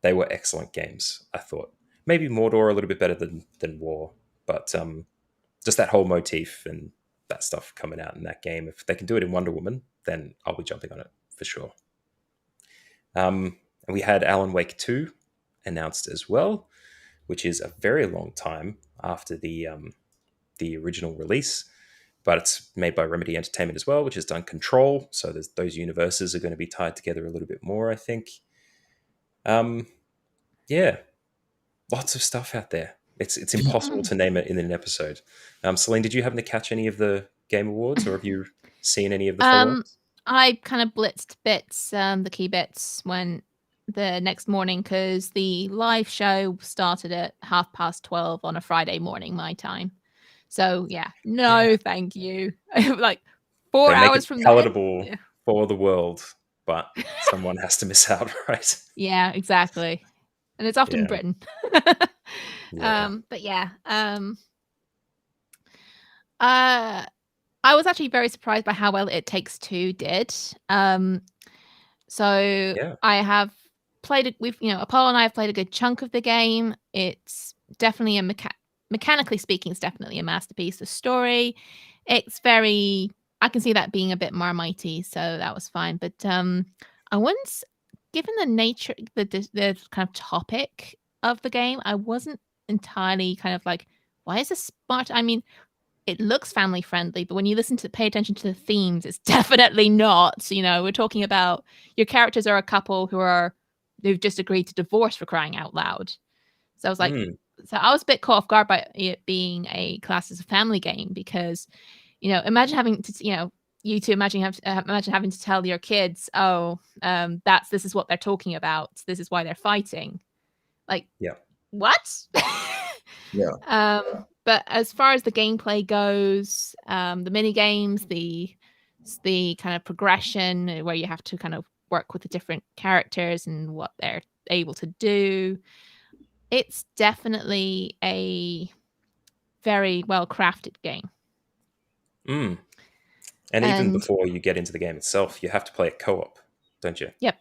they were excellent games, I thought. Maybe Mordor a little bit better than War, but just that whole motif and that stuff coming out in that game. If they can do it in Wonder Woman, then I'll be jumping on it for sure. And we had Alan Wake 2 announced as well, which is a very long time after the original release. But it's made by Remedy Entertainment as well, which has done Control. So those universes are going to be tied together a little bit more, I think. Um, yeah, lots of stuff out there. It's impossible to name it in an episode. Celine, did you happen to catch any of the Game Awards, or have you seen any of the follow
Um,
ups?
I kind of blitzed bits, the key bits, when the next morning because the live show started at 12:30 on a Friday morning, my time. So yeah,
Yeah,
no, thank you. Like four
they make it
hours from then.
palatable
Yeah,
for the world, but someone has to miss out, right?
yeah, exactly. And it's often
Yeah,
Britain.
yeah,
But yeah, uh, I was actually very surprised by how well It Takes Two did. So
yeah,
I have played it. Apollo and I have played a good chunk of the game. It's definitely mechanically speaking, it's definitely a masterpiece. The story, it's very. I can see that being a bit marmitey, so that was fine. But I once, given the nature, the kind of topic of the game, I wasn't entirely kind of like, why is this smart? I mean, it looks family friendly, but when you pay attention to the themes, it's definitely not. We're talking about your characters are a couple who've just agreed to divorce, for crying out loud. So I was like,
mm,
so I was a bit caught off guard by it being a class as a family game because, imagine having to, you two imagine having to tell your kids, oh, this is what they're talking about. This is why they're fighting. Like,
yeah.
what?
Yeah.
But as far as the gameplay goes, the mini games, the kind of progression where you have to kind of work with the different characters and what they're able to do, it's definitely a very well crafted game.
Mm. And even
And
before you get into the game itself, you have to play it co-op, don't you?
yep,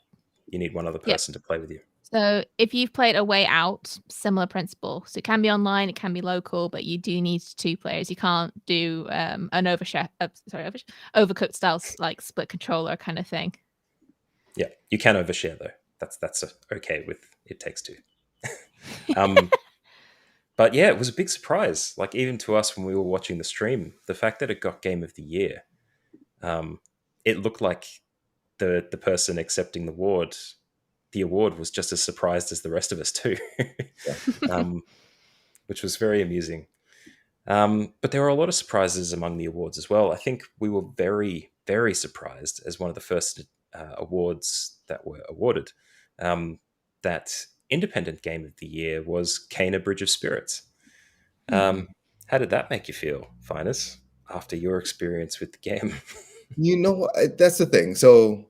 You need one other
yep.
person to play with you.
So if you've played A Way Out, similar principle. So it can be online, it can be local, but you do need two players. You can't do an overcooked style like split controller kind of thing.
Yeah, you can overshare though. That's okay with It Takes Two. Um, but yeah, it was a big surprise. Like even to us when we were watching the stream, the fact that it got Game of the Year, um, it looked like the person accepting the award was just as surprised as the rest of us too. um, which was very amusing. But there were a lot of surprises among the awards as well. I think we were very, very surprised as one of the first awards that were awarded. That Independent Game of the Year was Kena Bridge of Spirits.
Hmm.
How did that make you feel, Finus, after your experience with the game?
You know what? That's the thing. So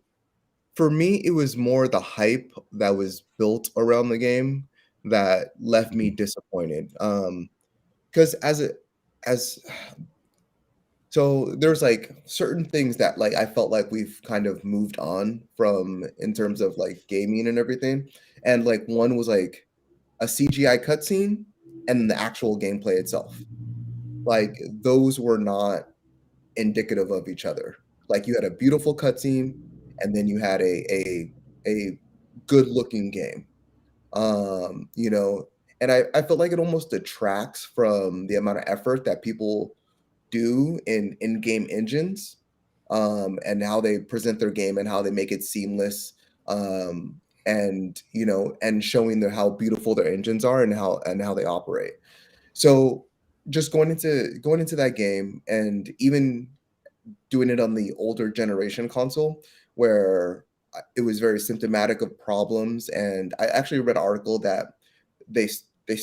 for me, it was more the hype that was built around the game that left me disappointed. Because as so there's like certain things that like I felt like we've kind of moved on from in terms of like gaming and everything. And like one was like a CGI cutscene and the actual gameplay itself. Like those were not indicative of each other. Like you had a beautiful cutscene and then you had a good looking game. You know, and I feel like it almost detracts from the amount of effort that people do in in-game engines, and how they present their game and how they make it seamless, and you know, and showing their how beautiful their engines are and how they operate. So just going into that game and even doing it on the older generation console where it was very symptomatic of problems. And I actually read an article that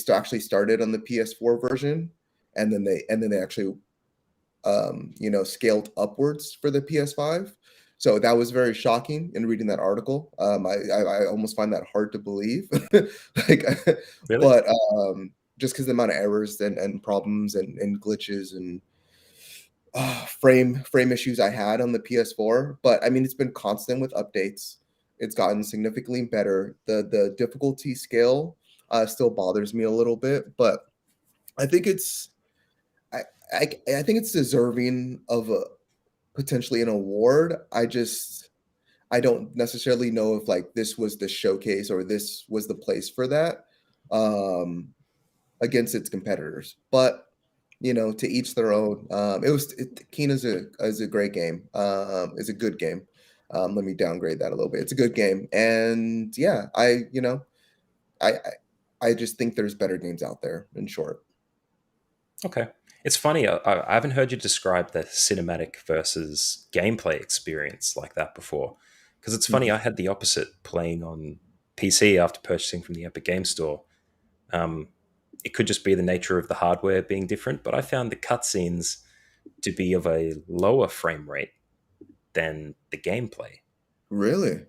actually started on the PS4 version, and then they actually you know, scaled upwards for the PS5. So that was very shocking in reading that article. I almost find that hard to believe, like,
Really?
but just because the amount of errors and problems and glitches and frame issues I had on the PS4. But I mean, it's been constant with updates. It's gotten significantly better. The difficulty scale still bothers me a little bit, but I think it's I I think it's deserving of a potentially an award. I don't necessarily know if like this was the showcase or this was the place for that um, against its competitors. But you know, to each their own. Kina's a is a great game. Is a good game. Let me downgrade that a little bit. It's a good game, and yeah, I you know I I just think there's better games out there. In short.
Okay. It's funny. I haven't heard you describe the cinematic versus gameplay experience like that before. Because it's funny,
Mhm.
I had the opposite playing on PC after purchasing from the Epic Game Store. Um, it could just be the nature of the hardware being different, but I found the cutscenes to be of a lower frame rate than the gameplay.
Really?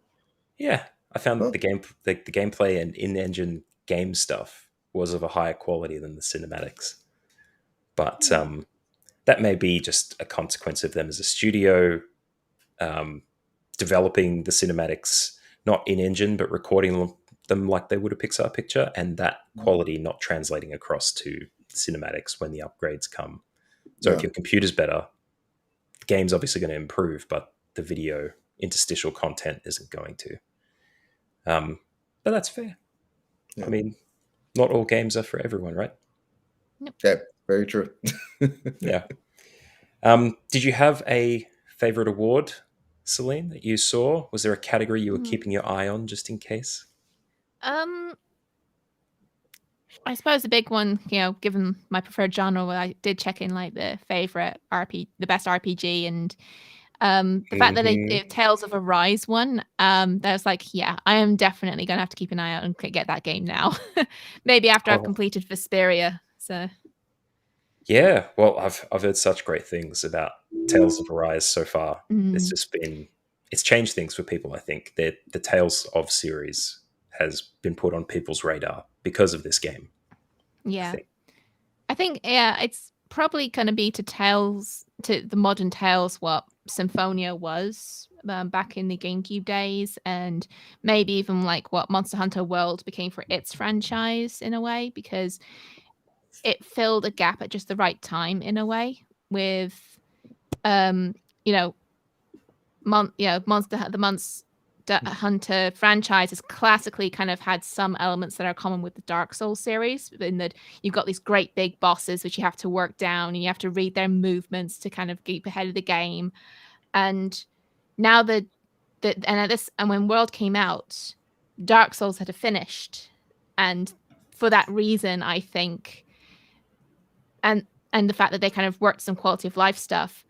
Yeah, I found
Huh.
the gameplay and in-engine game stuff was of a higher quality than the cinematics. But
Hmm.
that may be just a consequence of them as a studio um, developing the cinematics not in engine but recording them like they would a Pixar picture, and that quality not translating across to cinematics when the upgrades come. So if
Yeah.
your computer's better, the game's obviously going to improve, but the video interstitial content isn't going to. But that's fair. I
Yeah.
mean, not all games are for everyone, right?
Nope.
Okay. Very true.
Yeah. Did you have a favorite award, Celine, that you saw? Was there a category you were
Hmm.
keeping your eye on just in case?
Um, I suppose the big one, you know, given my preferred genre, I did check in like the favorite the best RPG, and the fact that
Hmm.
it Tales of Arise one, that was like, yeah, I am definitely gonna have to keep an eye out and get that game now. Maybe after I've
Oh,
completed Vesperia. So,
yeah. Well, I've heard such great things about Tales of Arise so far. It's
mm,
just been it's changed things for people. I think that the Tales of series has been put on people's radar because of this game. I
yeah.
think.
I think, yeah, it's probably gonna be to the modern Tales what Symphonia was, back in the GameCube days, and maybe even like what Monster Hunter World became for its franchise in a way, because it filled a gap at just the right time in a way with, um, you know, the Monster Hunter franchise has classically kind of had some elements that are common with the Dark Souls series, in that you've got these great big bosses which you have to work down and you have to read their movements to kind of keep ahead of the game. And now and when World came out, Dark Souls had finished, and for that reason, I think. and the fact that they kind of worked some quality of life stuff.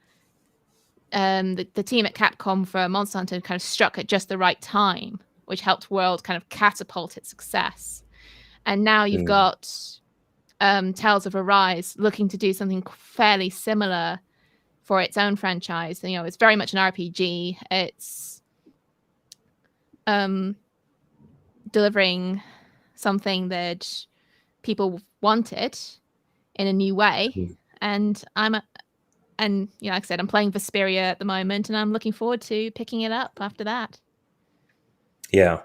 The team at Capcom for Monster Hunter kind of struck at just the right time, which helped World kind of catapult its success. And now you've got Tales of Arise looking to do something fairly similar for its own franchise. You know, it's very much an RPG. It's delivering something that people wanted in a new way. And and you know, like I said, I'm playing Vesperia at the moment, and I'm looking forward to picking it up after that.
Yeah,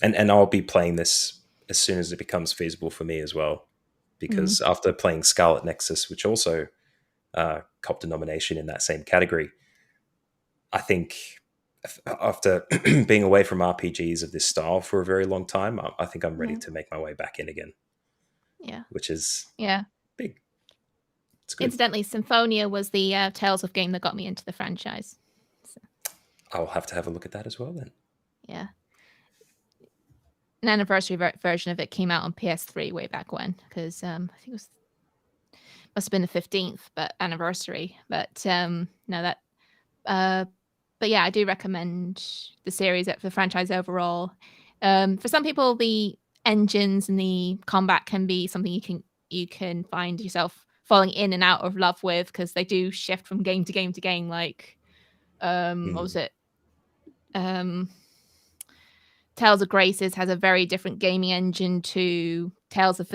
and I'll be playing this as soon as it becomes feasible for me as well, because after playing Scarlet Nexus, which also copped a nomination in that same category, I think after being away from RPGs of this style for a very long time, I think I'm ready to make my way back in again.
Yeah,
which is big. It's good.
Incidentally, Symphonia was the Tales of game that got me into the franchise. So.
I'll have to have a look at that as well then.
Yeah. An anniversary version of it came out on PS3 way back when, because I think it must have been the 15th, but anniversary. But no, that. But yeah, I do recommend the series for the franchise overall. For some people, the engines and the combat can be something you can find yourself falling in and out of love with, because they do shift from game to game to game. Like, what was it? Tales of Graces has a very different gaming engine to Tales of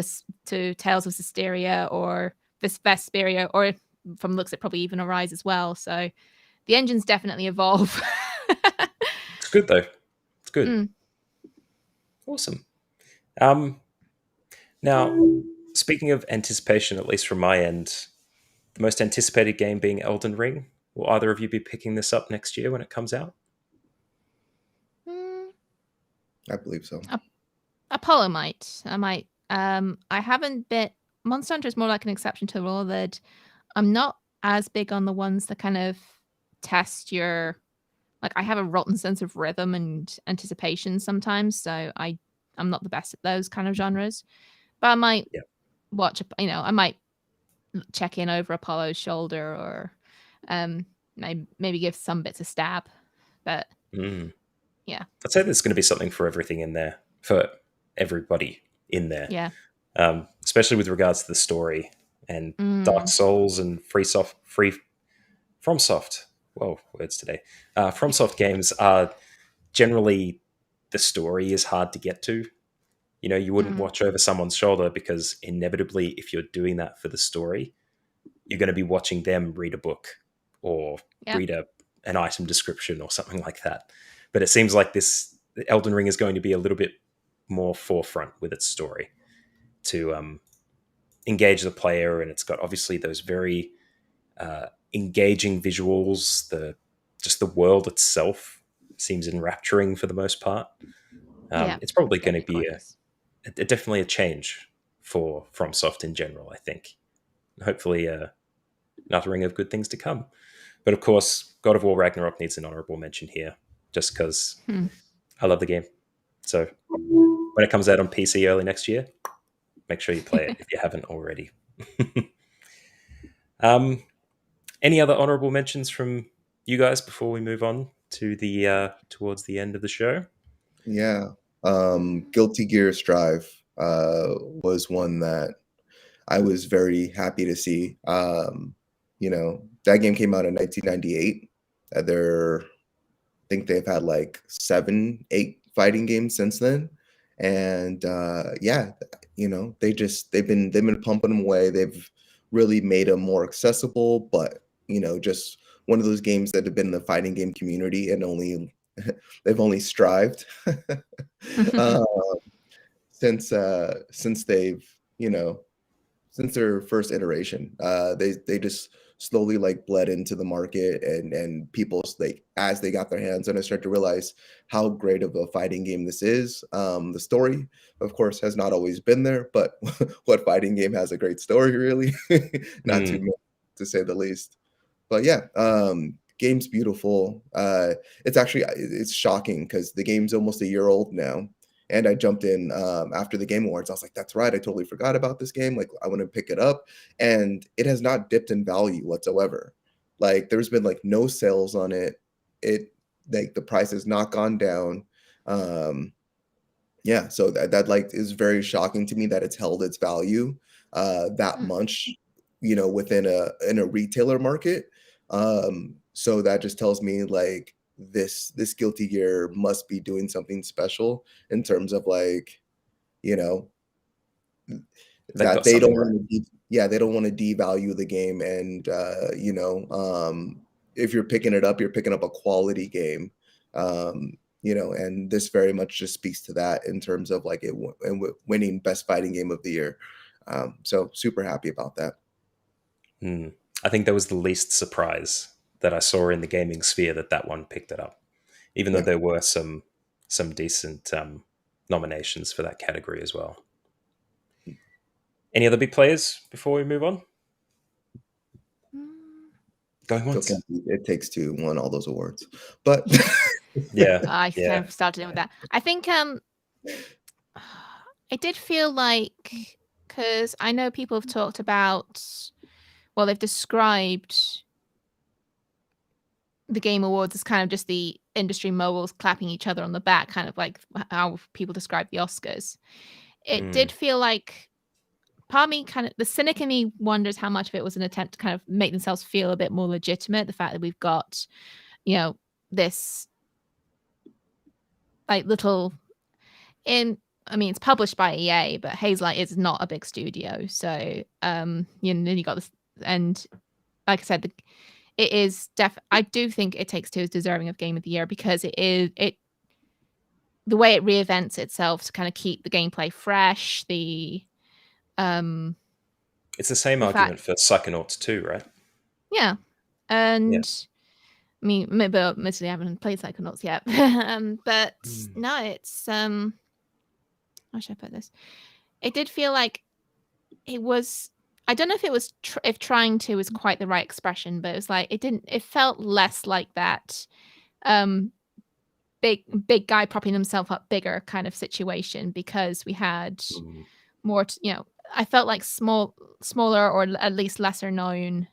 Systeria or Vesperia, or from looks it probably even Arise as well. So the engines definitely evolve.
It's good though. It's good. Awesome. Now, speaking of anticipation, at least from my end, the most anticipated game being Elden Ring. Will either of you be picking this up next year when it comes out?
I believe so.
Apollo might. I might. I haven't been. Monster Hunter is more like an exception to the rule that I'm not as big on the ones that kind of test your. Like, I have a rotten sense of rhythm and anticipation sometimes, so I'm not the best at those kind of genres. But I might watch. I might check in over Apollo's shoulder, or maybe give some bits a stab. But yeah,
I'd say there's going to be something for everything in there, for everybody in there.
Yeah.
Especially with regards to the story and Dark Souls and FromSoft. Whoa, words today. FromSoft games are generally, the story is hard to get to. You know, you wouldn't watch over someone's shoulder, because inevitably, if you're doing that for the story, you're going to be watching them read a book or read an item description or something like that. But it seems like this Elden Ring is going to be a little bit more forefront with its story to engage the player, and it's got obviously those very engaging visuals. Just the world itself seems enrapturing for the most part. It's probably going to be definitely a change for FromSoft in general, I think. Hopefully another ring of good things to come. But of course, God of War Ragnarok needs an honorable mention here, just because I love the game. So when it comes out on PC early next year, make sure you play it if you haven't already. Any other honorable mentions from you guys before we move on to the towards the end of the show?
Yeah. Guilty Gear Strive was one that I was very happy to see. That game came out in 1998. I think they've had like 7, 8 fighting games since then. And they've been pumping them away. They've really made them more accessible, but just one of those games that have been in the fighting game community and they've only strived since since their first iteration. They just slowly like bled into the market, and people, like, as they got their hands on it, start to realize how great of a fighting game this is. The story, of course, has not always been there, but what fighting game has a great story, really? Not too much, to say the least. But yeah, game's beautiful. It's shocking because the game's almost a year old now, and I jumped in after the Game Awards. I was like, that's right, I totally forgot about this game. Like, I want to pick it up, and it has not dipped in value whatsoever. Like, there's been like no sales on it. It like the price has not gone down. Yeah, so that like is very shocking to me that it's held its value that
Hmm.
much, within a retailer market. So that just tells me like this Guilty Gear must be doing something special in terms of like, you know,
They've
that
got
they
something
don't
right.
want to they don't want to devalue the game, and if you're picking it up, you're picking up a quality game. um and this very much just speaks to that in terms of like winning best fighting game of the year. So super happy about that.
Hmm. I think that was the least surprise that I saw in the gaming sphere that one picked it up, even though
Yeah.
there were some decent nominations for that category as well. Any other big players before we move on?
Mm.
Going
Still
once.
can't believe It Takes Two won all those awards, but
Yeah,
I kind
yeah.
of started in with that. I think it did feel like, because I know people have talked about, well, they've described the Game Awards as kind of just the industry moguls clapping each other on the back, kind of like how people describe the Oscars. It
Mm,
did feel like, part of me, kind of the cynic in me, wonders how much of it was an attempt to kind of make themselves feel a bit more legitimate. The fact that we've got, this like little in I mean, it's published by EA, but Hazelight is not a big studio. So, then you got this, and like I said, it is I do think It Takes Two is deserving of Game of the Year, because the way it reinvents itself to kind of keep the gameplay fresh, um
it's the same
the fact,
argument for Psychonauts 2, right?
yeah,
Yeah.
and I mean, maybe mostly I haven't played Psychonauts yet, but
Mm,
no, it's how should I put this? It did feel like it was. I don't know if it was if trying to is quite the right expression, but it was like it didn't. It felt less like that um big guy propping himself up bigger kind of situation, because we had
mm.
more. I felt like smaller, or at least lesser known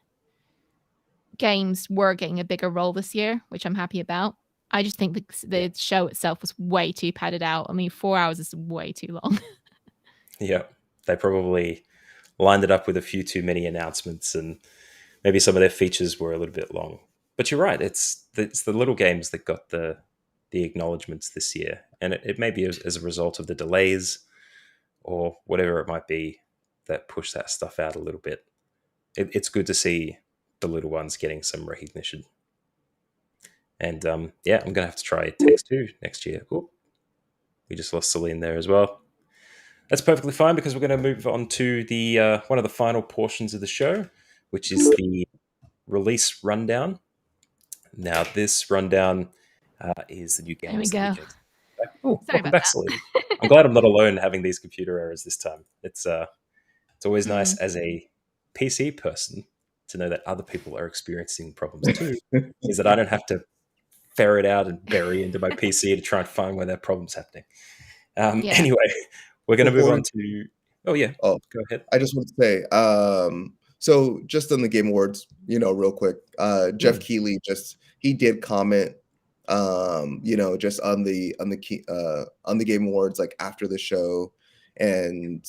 games were getting a bigger role this year, which I'm happy about. I just think
Yeah,
the show itself was way too padded out. I mean, 4 hours is way too long.
yeah. They probably lined it up with a few too many announcements, and maybe some of their features were a little bit long. But you're right; it's the little games that got the acknowledgements this year, and it may be as a result of the delays or whatever it might be that push that stuff out a little bit. It's good to see the little ones getting some recognition. And yeah, I'm gonna have to try It Takes Two next year. Ooh, we just lost Celine there as well. That's perfectly fine, because we're going to move on to the one of the final portions of the show, which is the release rundown. Now, this rundown is the new
There we
games that we
go.
can expect. Oh,
Sorry
welcome
about
back,
that.
Celine. I'm glad I'm not alone having these computer errors this time. It's always nice
Mm.
as a PC person to know that other people are experiencing problems too. Is that I don't have to ferret out and bury into my PC to try and find where that problem's happening.
Yeah.
Anyway, we're going to move
Before
on to. Oh yeah,
Oh,
go ahead.
I just want to say, so just on the Game Awards, real quick, Jeff
Mm,
Keighley he did comment, just on the Game Awards, like after the show, and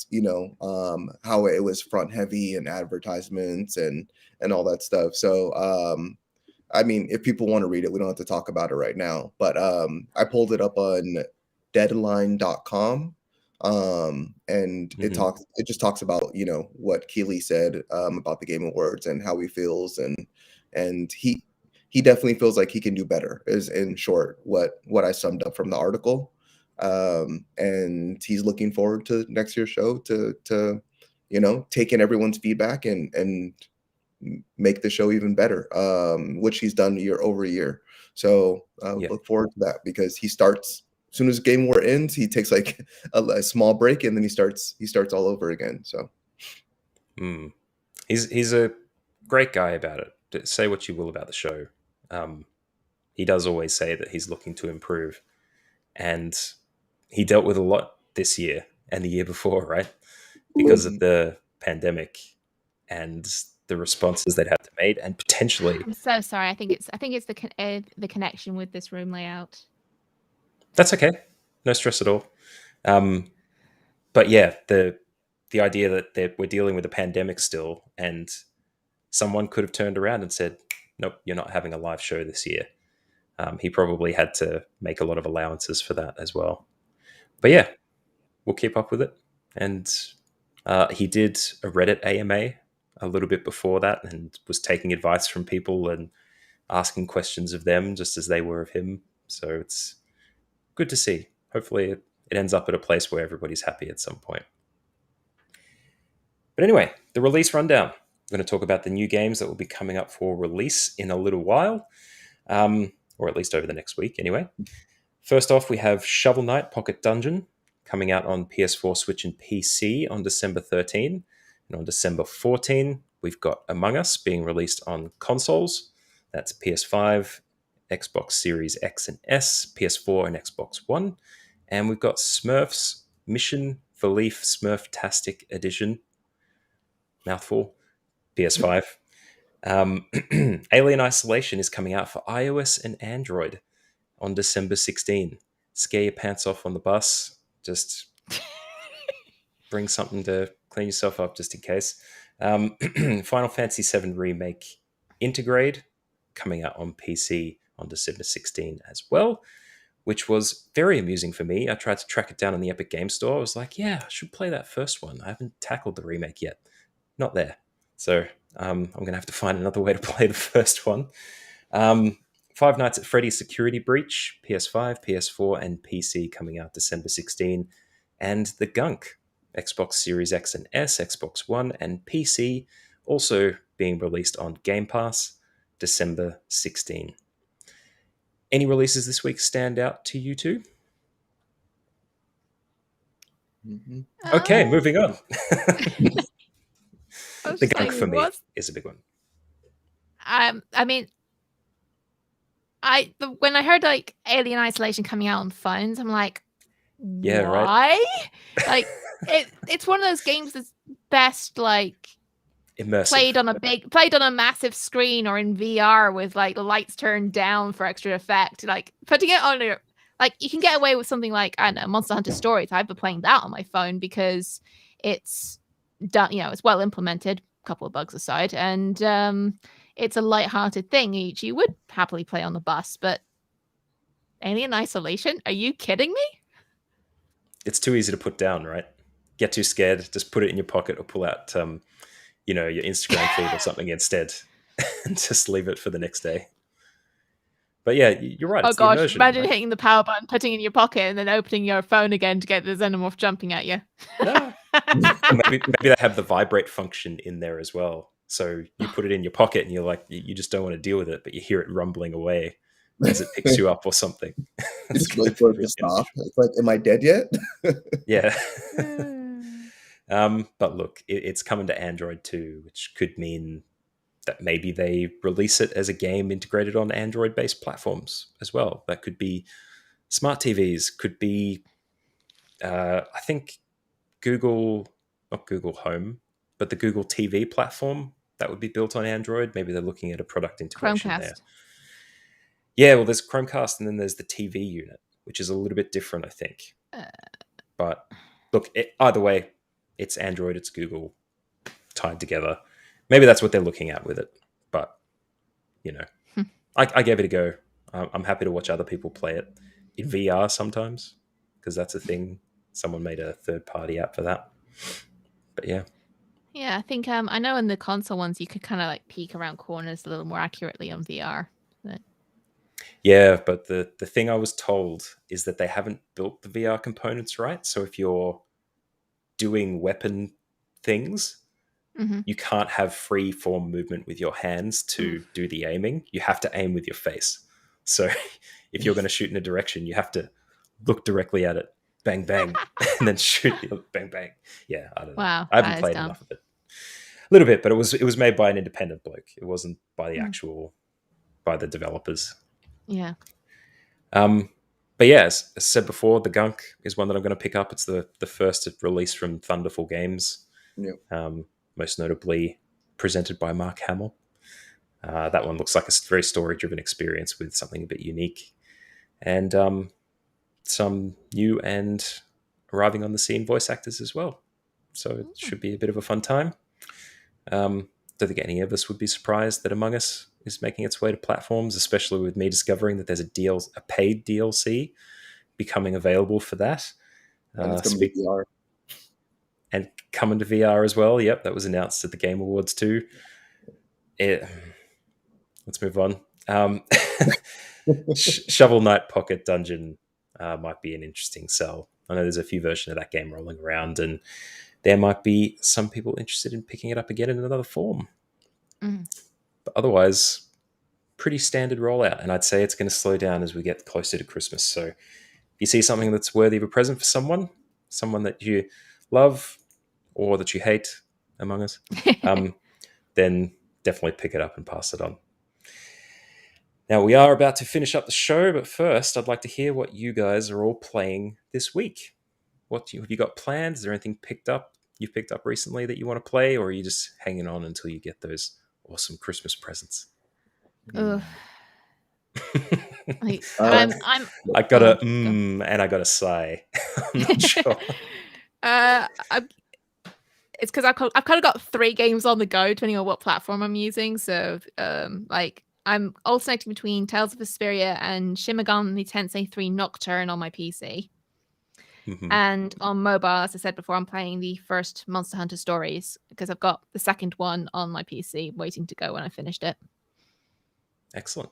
how it was front heavy and advertisements and all that stuff. So I mean, if people want to read it, we don't have to talk about it right now. But I pulled it up on deadline.com. And
mhm.
it just talks about, what Keeley said about the Game Awards and how he feels, and he definitely feels like he can do better, is in short what I summed up from the article. And he's looking forward to next year's show to take in everyone's feedback and make the show even better, which he's done year over year. So
Yeah.
look forward to that, because he starts as soon as Game War ends. He takes like a small break, and then he starts all over again. So
Mm. He's a great guy about it. Say what you will about the show. Um, he does always say that he's looking to improve, and he dealt with a lot this year and the year before, right? Because of the pandemic and the responses they'd have to make, and potentially.
I'm so sorry. I think it's the connection with this room layout.
That's okay. No stress at all. But yeah, the idea that we're dealing with a pandemic still, and someone could have turned around and said, "Nope, you're not having a live show this year." He probably had to make a lot of allowances for that as well. But yeah, we'll keep up with it. And he did a Reddit AMA a little bit before that, and was taking advice from people and asking questions of them just as they were of him. So it's good to see. Hopefully, it ends up at a place where everybody's happy at some point. But anyway, the release rundown. I'm going to talk about the new games that will be coming up for release in a little while, or at least over the next week anyway. First off, we have Shovel Knight Pocket Dungeon coming out on PS4, Switch, and PC on December 13. And on December 14, we've got Among Us being released on consoles. That's PS5, Xbox Series X and S, PS4, and Xbox One. And we've got Smurfs Mission for Leaf Smurftastic Edition. Mouthful. PS5. Alien Isolation is coming out for iOS and Android on December 16. Scare your pants off on the bus. Just bring something to clean yourself up just in case. Final Fantasy VII Remake Intergrade coming out on PC on December 16 as well, which was very amusing for me. I tried to track it down on the Epic Game Store. I was like, yeah, I should play that first one. I haven't tackled the remake yet. Not there. So I'm going to have to find another way to play the first one. Five Nights at Freddy's Security Breach, PS5, PS4, and PC coming out December 16. And The Gunk, Xbox Series X and S, Xbox One, and PC, also being released on Game Pass December 16. Any releases this week stand out to you two?
Mm-hmm.
Okay, moving on. The Gunk
saying,
for me is a big one.
I mean, when I heard like Alien Isolation coming out on phones, I'm like,
Yeah,
why?
right.
Like it's one of those games that's best like
Immersive.
played on a massive screen or in VR with like the lights turned down for extra effect. Like putting it on your like you can get away with something like I don't know Monster Hunter Stories. I've been playing that on my phone because it's done. It's well implemented. A couple of bugs aside, and it's a light-hearted thing. You would happily play on the bus, but Alien Isolation? Are you kidding me?
It's too easy to put down, right? Get too scared, just put it in your pocket or pull out, your Instagram feed or something instead, and just leave it for the next day. But yeah, you're right.
Oh
it's
gosh,
immersion,
imagine
right?
hitting the power button, putting it in your pocket, and then opening your phone again to get the xenomorph jumping at you.
No. maybe they have the vibrate function in there as well. So you put it in your pocket and you're like, you just don't want to deal with it, but you hear it rumbling away as it picks you up or something.
You just wait for it to stop. It's like, am I dead yet?
Yeah. But look, it's coming to Android too, which could mean that maybe they release it as a game integrated on Android-based platforms as well. That could be smart TVs, could be, I think, not Google Home, but the Google TV platform that would be built on Android. Maybe they're looking at a product integration
Chromecast.
there. Yeah, well, there's Chromecast and then there's the TV unit, which is a little bit different, I think. But look, either way, it's Android, it's Google tied together. Maybe that's what they're looking at with it. But, I gave it a go. I'm happy to watch other people play it in VR sometimes, because that's a thing. Someone made a third-party app for that. But yeah.
Yeah, I think I know in the console ones you could kind of like peek around corners a little more accurately on VR. But...
Yeah, but the thing I was told is that they haven't built the VR components right. So if you're doing weapon things, you can't have free form movement with your hands to do the aiming. You have to aim with your face. So if you're going to shoot in a direction, you have to look directly at it, bang, bang, and then shoot, bang, bang. Yeah, I don't know.
Wow,
I haven't played enough of it. A little bit, but it was made by an independent bloke. It wasn't by the by the developers.
Yeah.
But yeah, as said before, the Gunk is one that I'm going to pick up. It's the first release from Thunderful Games,
Yeah.
most notably presented by Mark Hamill. That one looks like a very story-driven experience with something a bit unique, and some new and arriving on the scene voice actors as well. So it should be a bit of a fun time. Don't think any of us would be surprised that Among Us is making its way to platforms, especially with me discovering that there's a paid DLC becoming available for that.
And it's coming to VR.
And coming to VR as well. Yep, that was announced at the Game Awards too. Let's move on. Shovel Knight Pocket Dungeon might be an interesting sell. I know there's a few versions of that game rolling around, and there might be some people interested in picking it up again in another form.
Mm.
But otherwise, pretty standard rollout, and I'd say it's going to slow down as we get closer to Christmas. So if you see something that's worthy of a present for someone that you love or that you hate, Among Us, then definitely pick it up and pass it on. Now, we are about to finish up the show, but first, I'd like to hear what you guys are all playing this week. Have you got planned? Is there anything you've picked up recently that you want to play, or are you just hanging on until you get those awesome Christmas presents?
Ugh. I,
Uh,
I'm.
I got a
Go.
and I got a sigh. I'm not sure.
It's because I've kind of got 3 games on the go, depending on what platform I'm using. So, like I'm alternating between Tales of Vesperia and Shin Megami Tensei 3 Nocturne on my PC.
Mhm.
And on mobile, as I said before, I'm playing the first Monster Hunter Stories because I've got the second one on my PC waiting to go when I finished it.
Excellent.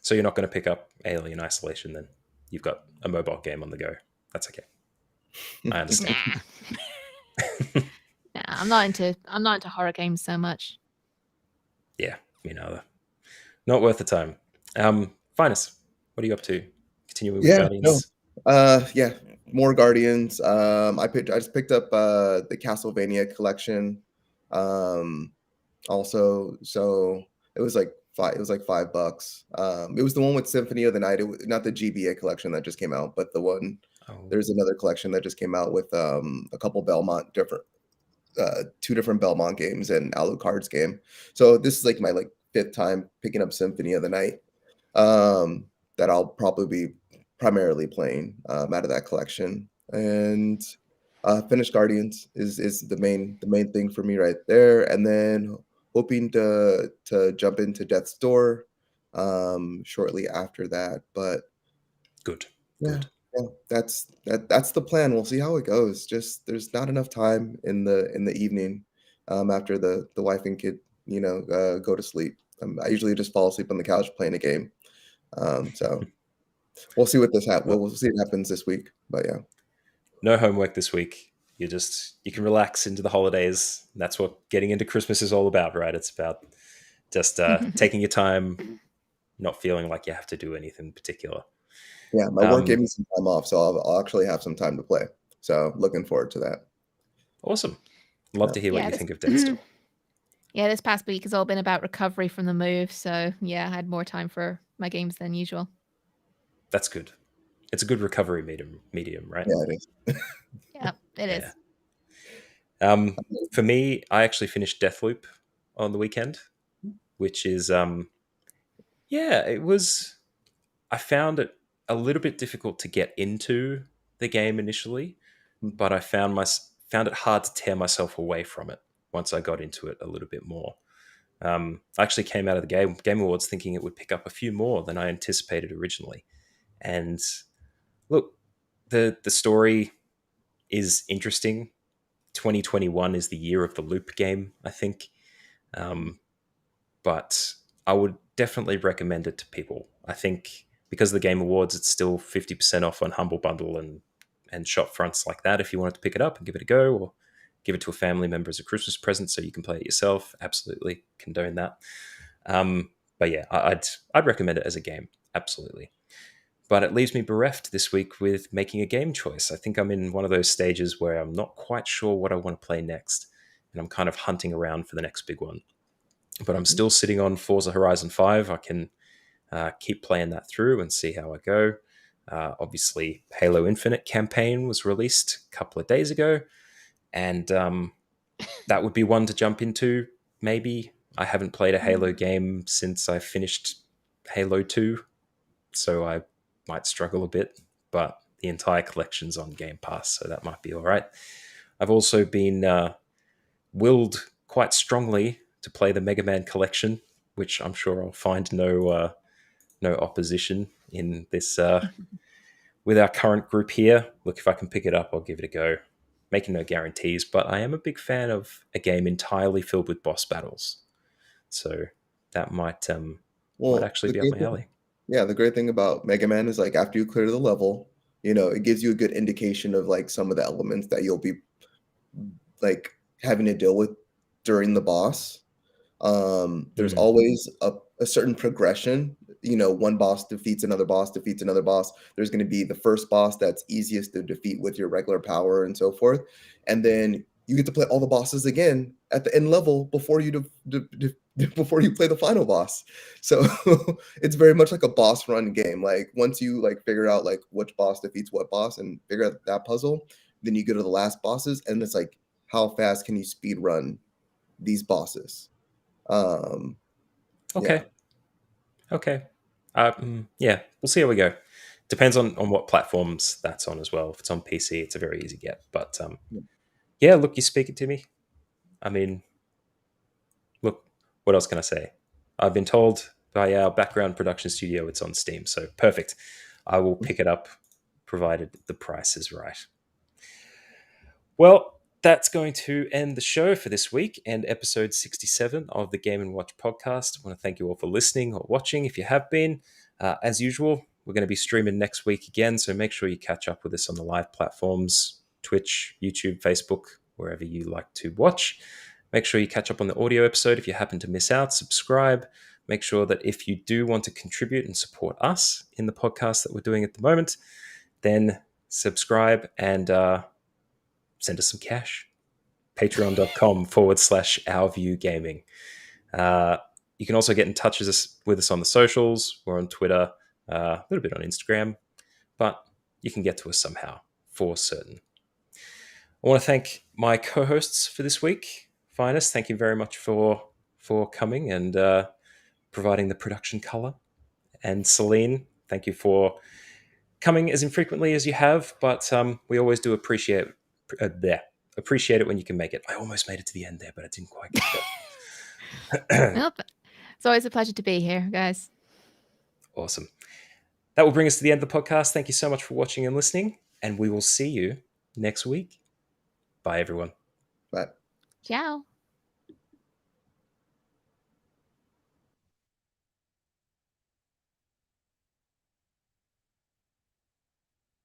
So you're not going to pick up Alien Isolation then? You've got a mobile game on the go. That's okay. I understand.
Nah, I'm not into horror games so much.
Yeah, me neither. Not worth the time. Finus, what are you up to? Continuing with
Yeah, no.
Guardians?
Yeah, more Guardians. I just picked up the Castlevania collection. Also, so it was like $5. It was the one with Symphony of the Night. Not the GBA collection that just came out, but the one.
Oh,
There's another collection that just came out with a couple Belmont different 2 different Belmont games and Alucard's game. So this is like my 5th time picking up Symphony of the Night. That I'll probably be primarily playing out of that collection. And finished Guardians is the main thing for me right there. And then hoping to jump into Death's Door shortly after that. But
good.
yeah,
Good.
yeah, that's the plan. We'll see how it goes. Just there's not enough time in the evening after the wife and kid go to sleep. I usually just fall asleep on the couch playing a game. So we'll see what we'll see what happens this week. But yeah,
No homework this week. You can relax into the holidays. That's what getting into Christmas is all about, right? It's about just taking your time, not feeling like you have to do anything particular.
yeah, my work gave me some time off, so I'll actually have some time to play. So looking forward to that.
Awesome. Love to hear what
Yeah,
you think of Death's Door.
Yeah, this past week has all been about recovery from the move. So yeah, I had more time for my games than usual.
That's good. It's a good recovery medium, right?
Yeah, it is.
Yeah, it is.
For me, I actually finished Deathloop on the weekend, which is it was. I found it a little bit difficult to get into the game initially, but I found it hard to tear myself away from it once I got into it a little bit more. I actually came out of the Game Awards thinking it would pick up a few more than I anticipated originally. And look, the story is interesting. 2021 is the year of the loop game, I think. But I would definitely recommend it to people. I think because of the Game Awards, it's still 50% off on Humble Bundle and shop fronts like that. If you wanted to pick it up and give it a go, or give it to a family member as a Christmas present so you can play it yourself, absolutely condone that. But yeah, I'd recommend it as a game, absolutely. But it leaves me bereft this week with making a game choice. I think I'm in one of those stages where I'm not quite sure what I want to play next, and I'm kind of hunting around for the next big one. But I'm still sitting on Forza Horizon 5. I can keep playing that through and see how I go. Obviously, Halo Infinite campaign was released a couple of days ago, and that would be one to jump into. Maybe I haven't played a Halo game since I finished Halo 2, so I might struggle a bit, but the entire collection's on Game Pass, so that might be all right. I've also been willed quite strongly to play the Mega Man collection, which I'm sure I'll find no opposition in this with our current group here. Look, if I can pick it up, I'll give it a go. Making no guarantees, but I am a big fan of a game entirely filled with boss battles, so that might
Well,
actually be up my alley.
yeah, the great thing about Mega Man is like after you clear the level, it gives you a good indication of like some of the elements that you'll be like having to deal with during the boss. There's
Mm.
always a certain progression. One boss defeats another boss, defeats another boss. There's going to be the first boss that's easiest to defeat with your regular power and so forth. And then you get to play all the bosses again at the end level before you before you play the final boss. So it's very much like a boss run game. Like once you like figure out like which boss defeats what boss and figure out that puzzle, then you go to the last bosses and it's like how fast can you speed run these bosses? Um, yeah.
Okay. Okay. Yeah, we'll see how we go. Depends on what platforms that's on as well. If it's on PC, it's a very easy get. But yeah, look, you're speaking to me. I mean, look, what else can I say? I've been told by our background production studio it's on Steam, so perfect. I will pick it up, provided the price is right. Well, that's going to end the show for this week and episode 67 of the Game and Watch podcast. I want to thank you all for listening or watching if you have been. As usual, we're going to be streaming next week again, so make sure you catch up with us on the live platforms Twitch, YouTube, Facebook, wherever you like to watch. Make sure you catch up on the audio episode if you happen to miss out. Subscribe. Make sure that if you do want to contribute and support us in the podcast that we're doing at the moment, then subscribe and send us some cash. Patreon.com/OurViewGaming. You can also get in touch with us on the socials. We're on Twitter, a little bit on Instagram, but you can get to us somehow, for certain. I want to thank my co-hosts for this week. Finest, thank you very much for coming and providing the production color. And Celine, thank you for coming as infrequently as you have, but we always do appreciate it when you can make it. I almost made it to the end there, but I didn't quite get there.
Nope. It's always a pleasure to be here, guys.
Awesome. That will bring us to the end of the podcast. Thank you so much for watching and listening, and we will see you next week. Bye, everyone.
But
Ciao.